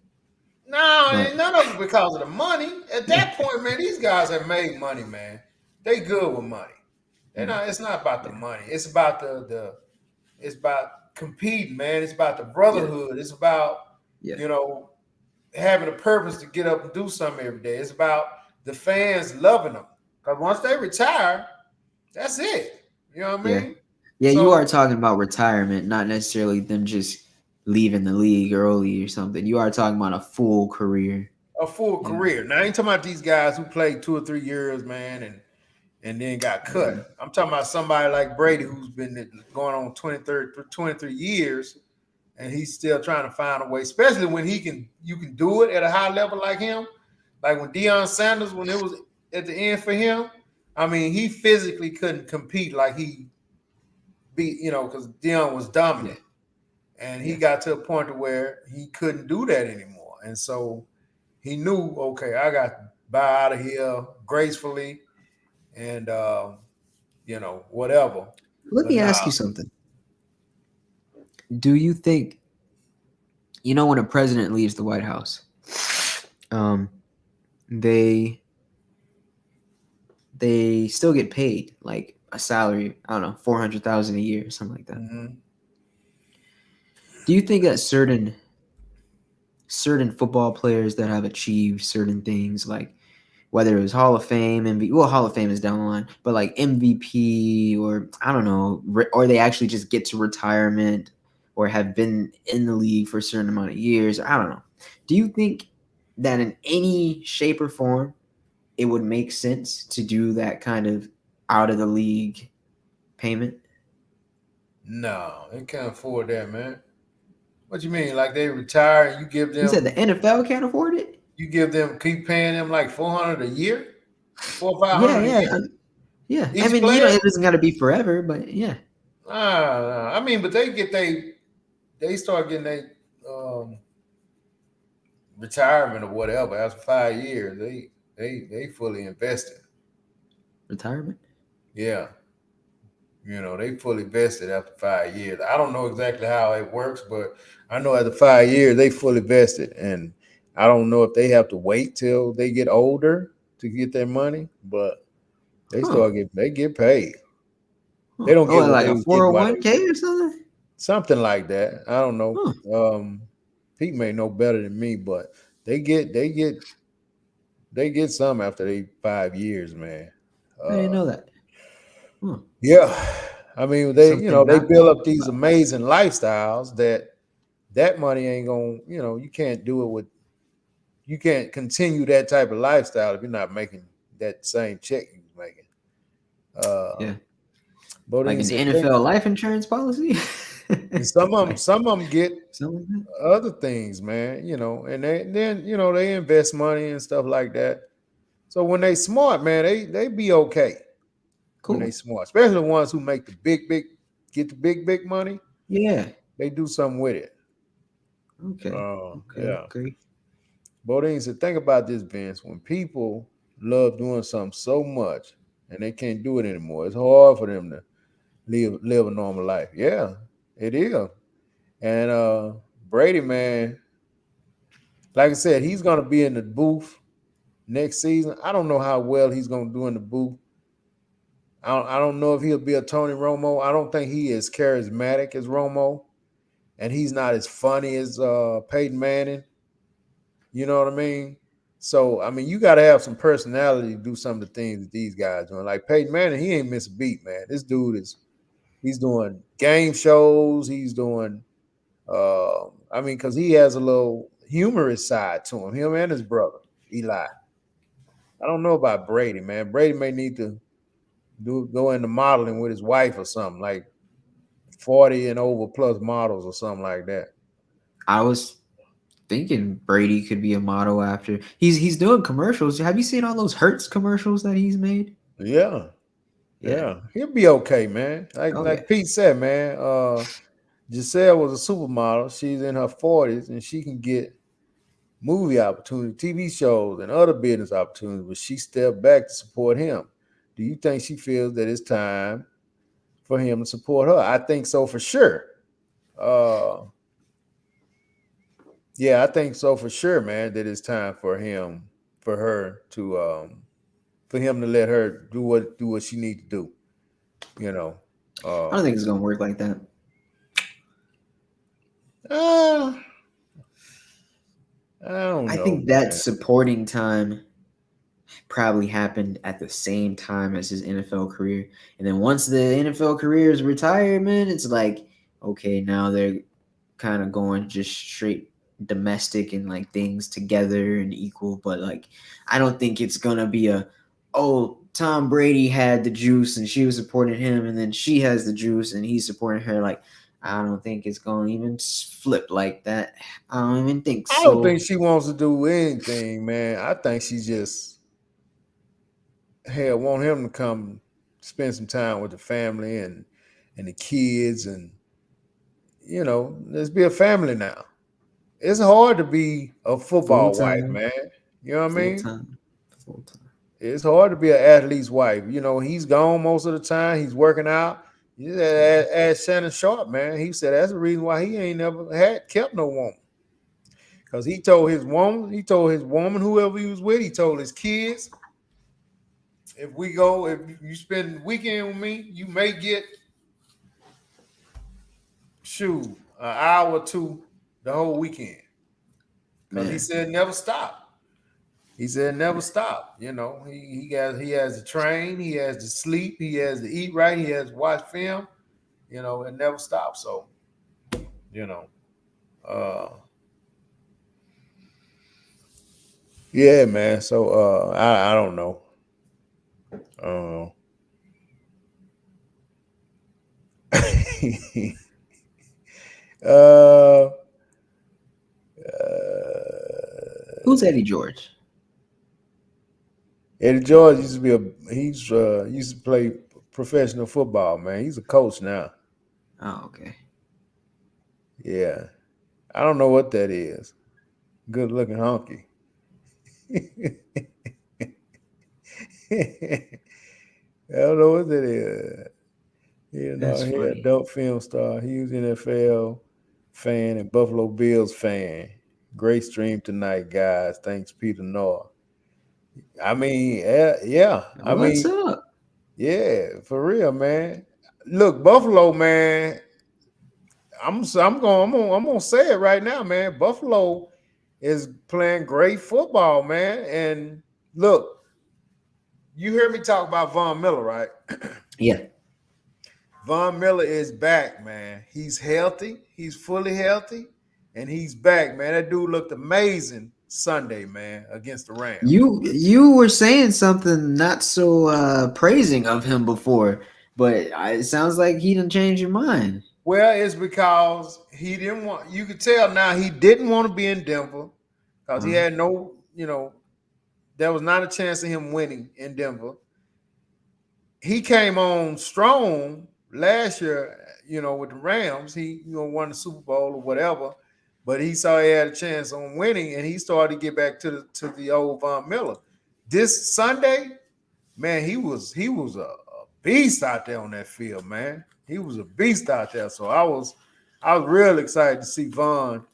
[SPEAKER 2] No,
[SPEAKER 3] But
[SPEAKER 2] ain't none of it because of the money. At that point, man, these guys have made money, man. They good with money. They're not. It's not about the
[SPEAKER 3] yeah,
[SPEAKER 2] money. It's about the. It's about competing, man. It's about the
[SPEAKER 3] yeah,
[SPEAKER 2] brotherhood. It's about
[SPEAKER 3] yeah,
[SPEAKER 2] you know having a purpose to get up and do something every day. It's about the fans loving them. Because once they retire, that's it. You know what I
[SPEAKER 3] yeah.
[SPEAKER 2] mean?
[SPEAKER 3] Yeah, you are
[SPEAKER 2] So
[SPEAKER 3] talking about retirement, not necessarily them just leaving the league early or something. You are talking about a full career.
[SPEAKER 2] a full
[SPEAKER 3] Yeah.
[SPEAKER 2] career. Now I ain't talking about these guys who played 2 or 3 years, man, and then got
[SPEAKER 3] Yeah.
[SPEAKER 2] cut. I'm talking about somebody like Brady who's been going on 23 years and he's still trying to find a way, especially when you can do it at a high level like him. Like when Deion Sanders, when it was at the end for him, I mean, he physically couldn't compete like he beat, because Deion was
[SPEAKER 3] Yeah.
[SPEAKER 2] dominant. And he
[SPEAKER 3] Yeah.
[SPEAKER 2] got to a point to where he couldn't do that anymore. And so he knew, okay, I got to buy out of here gracefully and whatever.
[SPEAKER 3] Let
[SPEAKER 2] But
[SPEAKER 3] me
[SPEAKER 2] nah,
[SPEAKER 3] ask you something. Do you think, when a president leaves the White House, um, they they still get paid like a salary, I don't know, 400,000 a year or something like that.
[SPEAKER 2] mm-hmm.
[SPEAKER 3] Do you think that certain football players that have achieved certain things, like whether it was Hall of Fame, Hall of Fame is down the line, but like MVP or I don't know, or they actually just get to retirement or have been in the league for a certain amount of years, I don't know. Do you think that in any shape or form it would make sense to do that kind of out of the league payment?
[SPEAKER 2] No, they can't afford that, man. What you mean? Like they retire and
[SPEAKER 3] You said the NFL can't afford it?
[SPEAKER 2] keep paying them like 400 a year, 400 or 500
[SPEAKER 3] Yeah,
[SPEAKER 2] a
[SPEAKER 3] yeah,
[SPEAKER 2] year
[SPEAKER 3] yeah. I
[SPEAKER 2] each
[SPEAKER 3] mean,
[SPEAKER 2] player.
[SPEAKER 3] it doesn't got to be forever, but yeah.
[SPEAKER 2] I mean, but they start getting um, retirement or whatever after 5 years. They fully invested.
[SPEAKER 3] Retirement.
[SPEAKER 2] Yeah, they fully vested after 5 years. I don't know exactly how it works, but I know after 5 years they fully vested, and I don't know if they have to wait till they get older to get their money, but
[SPEAKER 3] Huh.
[SPEAKER 2] they get paid.
[SPEAKER 3] Huh.
[SPEAKER 2] They don't
[SPEAKER 3] Oh,
[SPEAKER 2] get what
[SPEAKER 3] like
[SPEAKER 2] they
[SPEAKER 3] a
[SPEAKER 2] was getting while they
[SPEAKER 3] 401k or something?
[SPEAKER 2] something like that. I don't know.
[SPEAKER 3] Huh.
[SPEAKER 2] Pete may know better than me, but they get some after they 5 years, man.
[SPEAKER 3] I didn't
[SPEAKER 2] Uh,
[SPEAKER 3] know that. Huh.
[SPEAKER 2] yeah, I mean
[SPEAKER 3] Something
[SPEAKER 2] they
[SPEAKER 3] not to
[SPEAKER 2] build
[SPEAKER 3] think
[SPEAKER 2] up these
[SPEAKER 3] about.
[SPEAKER 2] amazing lifestyles that money ain't gonna you can't do it with you can't continue that type of lifestyle if you're not making that same check you was making. Uh,
[SPEAKER 3] Yeah.
[SPEAKER 2] but
[SPEAKER 3] Like
[SPEAKER 2] then
[SPEAKER 3] an
[SPEAKER 2] said, think
[SPEAKER 3] NFL life insurance policy? Like
[SPEAKER 2] some of them get
[SPEAKER 3] something like that?
[SPEAKER 2] other things, man. And then they invest money and stuff like that. So when they smart, man, they be okay when they
[SPEAKER 3] Cool.
[SPEAKER 2] smart, especially the ones who make the get the big money.
[SPEAKER 3] Yeah.
[SPEAKER 2] They do something with it.
[SPEAKER 3] Okay. Okay.
[SPEAKER 2] Yeah.
[SPEAKER 3] Great.
[SPEAKER 2] Bodine said, think about this, Vince. When people love doing something so much and they can't do it anymore, it's hard for them to live a normal life. Yeah, it is. And Brady, man, like I said, he's gonna be in the booth next season. I don't know how well he's gonna do in the booth. I don't know if he'll be a Tony Romo. I don't think he is charismatic as Romo, and he's not as funny as Peyton Manning. You know what I mean? So I mean, you got to have some personality to do some of the things that these guys doing. Like Peyton Manning, he ain't miss a beat, man. This dude he's doing game shows. He's doing, I mean, because he has a little humorous side to him. Him and his brother Eli. I don't know about Brady, man. Brady may need to go into modeling with his wife or something like 40 and over plus models or something like that.
[SPEAKER 3] I was thinking Brady could be a model after he's doing commercials. Have you seen all those Hertz commercials that he's made?
[SPEAKER 2] Yeah,
[SPEAKER 3] Yeah.
[SPEAKER 2] yeah, he'll be okay, man.
[SPEAKER 3] Oh yeah.
[SPEAKER 2] Like Pete said, man. Giselle was a supermodel. She's in her 40s and she can get movie opportunities, TV shows, and other business opportunities, but she stepped back to support him. Do you think she feels that it's time for him to support her? I think so for sure. Uh, yeah, I think so for sure, man, that it's time for her for him to let her do what she need to do, you know.
[SPEAKER 3] I don't think it's gonna work like that.
[SPEAKER 2] Uh, I don't
[SPEAKER 3] I
[SPEAKER 2] know,
[SPEAKER 3] think that
[SPEAKER 2] man.
[SPEAKER 3] supporting time probably happened at the same time as his NFL career. And then once the NFL career is retirement, it's like, okay, now they're kind of going just straight domestic and like things together and equal. But like, I don't think it's gonna be oh, Tom Brady had the juice and she was supporting him, and then she has the juice and he's supporting her. Like, I don't think it's gonna even flip like that. I don't even think
[SPEAKER 2] I don't
[SPEAKER 3] so.
[SPEAKER 2] think she wants to do anything, man. I think she just want him to come spend some time with the family and the kids, and let's be a family now. It's hard to be a
[SPEAKER 3] Full
[SPEAKER 2] football wife,
[SPEAKER 3] time,
[SPEAKER 2] man. You know what I
[SPEAKER 3] full
[SPEAKER 2] mean?
[SPEAKER 3] time, full time.
[SPEAKER 2] It's hard to be an athlete's wife. He's gone most of the time. He's working out. You ask Shannon Sharp, man. He said that's the reason why he ain't never kept no woman. Because he told his woman, whoever he was with, he told his kids, if you spend the weekend with me, you may get an hour or two the whole weekend. Because he
[SPEAKER 3] Man,
[SPEAKER 2] said never stop. He said never stop. He has to train, he has to sleep, he has to eat right, he has to watch film, and never stop. So, you know, uh yeah, man. So I don't know. Uh uh
[SPEAKER 3] Who's Eddie George?
[SPEAKER 2] Eddie George used to be used to play professional football, man. He's a coach now.
[SPEAKER 3] Oh, okay.
[SPEAKER 2] Yeah. I don't know what that is. Good looking honky. I don't know what that is.
[SPEAKER 3] That's
[SPEAKER 2] He
[SPEAKER 3] funny.
[SPEAKER 2] adult film star. He was NFL fan and Buffalo Bills fan. Great stream tonight, guys. Thanks, Peter North. I mean, yeah. I
[SPEAKER 3] What's
[SPEAKER 2] mean,
[SPEAKER 3] up?
[SPEAKER 2] yeah, for real, man. Look, Buffalo, man. I'm gonna say it right now, man. Buffalo is playing great football, man. And look, you hear me talk about Von Miller, right?
[SPEAKER 3] Yeah.
[SPEAKER 2] Von Miller is back, man. He's healthy. He's fully healthy, and he's back, man. That dude looked amazing Sunday, man, against the Rams.
[SPEAKER 3] You were saying something not so praising of him before, but it sounds like he didn't change your mind.
[SPEAKER 2] Well, it's because he didn't want. You could tell now he didn't want to be in Denver because he had no. There was not a chance of him winning in Denver. He came on strong last year, with the Rams. He, won the Super Bowl or whatever, but he saw he had a chance on winning, and he started to get back to the old Von Miller. This Sunday, man, he was a beast out there on that field, man. He was a beast out there. So I was real excited to see Von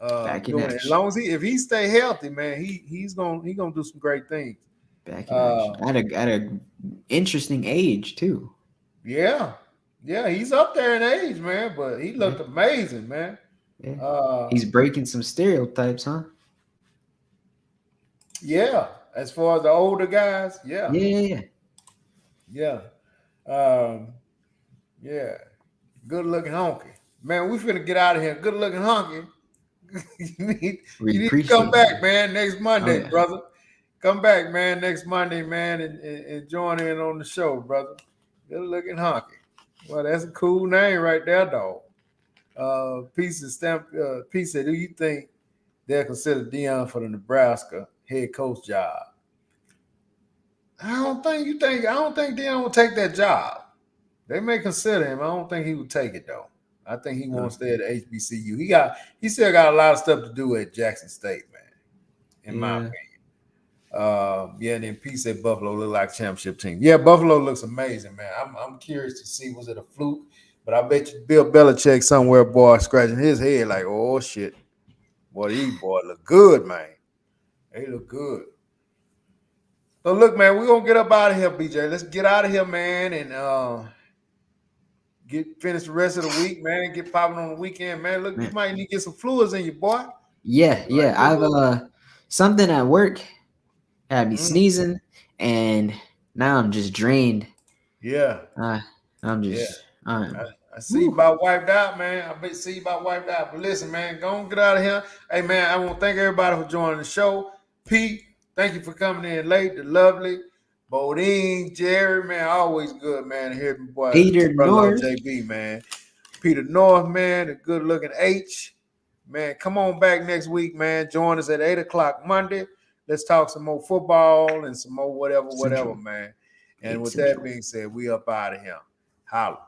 [SPEAKER 3] Back in
[SPEAKER 2] doing it. As
[SPEAKER 3] action.
[SPEAKER 2] long as if he stay healthy, man, he's gonna do some great things.
[SPEAKER 3] Back in action. At a interesting age too.
[SPEAKER 2] Yeah, he's up there in age, man, but he looked amazing, man.
[SPEAKER 3] Yeah. He's breaking some stereotypes, huh?
[SPEAKER 2] Yeah, as far as the older guys, yeah. Yeah. Good looking honky, man. We finna get out of here. Good looking honky. you need to come back, man, next Monday, brother. Come back, man, next Monday, man, and join in on the show, brother. Good looking honky. Well, that's a cool name right there, dog. Pete said, do you think they'll consider Deion for the Nebraska head coach job? I don't think Deion will take that job. They may consider him. I don't think he would take it though. I think he wants to stay at HBCU. He still got a lot of stuff to do at Jackson State, man. In my opinion. And then Pete said Buffalo look like a championship team. Yeah, Buffalo looks amazing, man. I'm curious to see, was it a fluke? But I bet you Bill Belichick somewhere, boy, scratching his head like, oh shit. Boy, these boys look good, man. They look good. So look, man, we're gonna get up out of here, BJ. Let's get out of here, man, and finish the rest of the week, man. Get popping on the weekend, man. Look, you might need to get some fluids in you, boy.
[SPEAKER 3] Yeah. I've something at work had me sneezing, and now I'm just drained.
[SPEAKER 2] Yeah.
[SPEAKER 3] I'm just.
[SPEAKER 2] I see you about wiped out, man. I bet see you about wiped out. But listen, man, go on, get out of here. Hey, man, I want to thank everybody for joining the show. Pete, thank you for coming in late. The lovely Bodine, Jerry, man, always good, man, to hear my boy
[SPEAKER 3] Peter North,
[SPEAKER 2] JB, man. Peter North, man, the good-looking H. Man, come on back next week, man. Join us at 8 o'clock Monday. Let's talk some more football and some more whatever, man. And with that being said, we up out of here. Holla.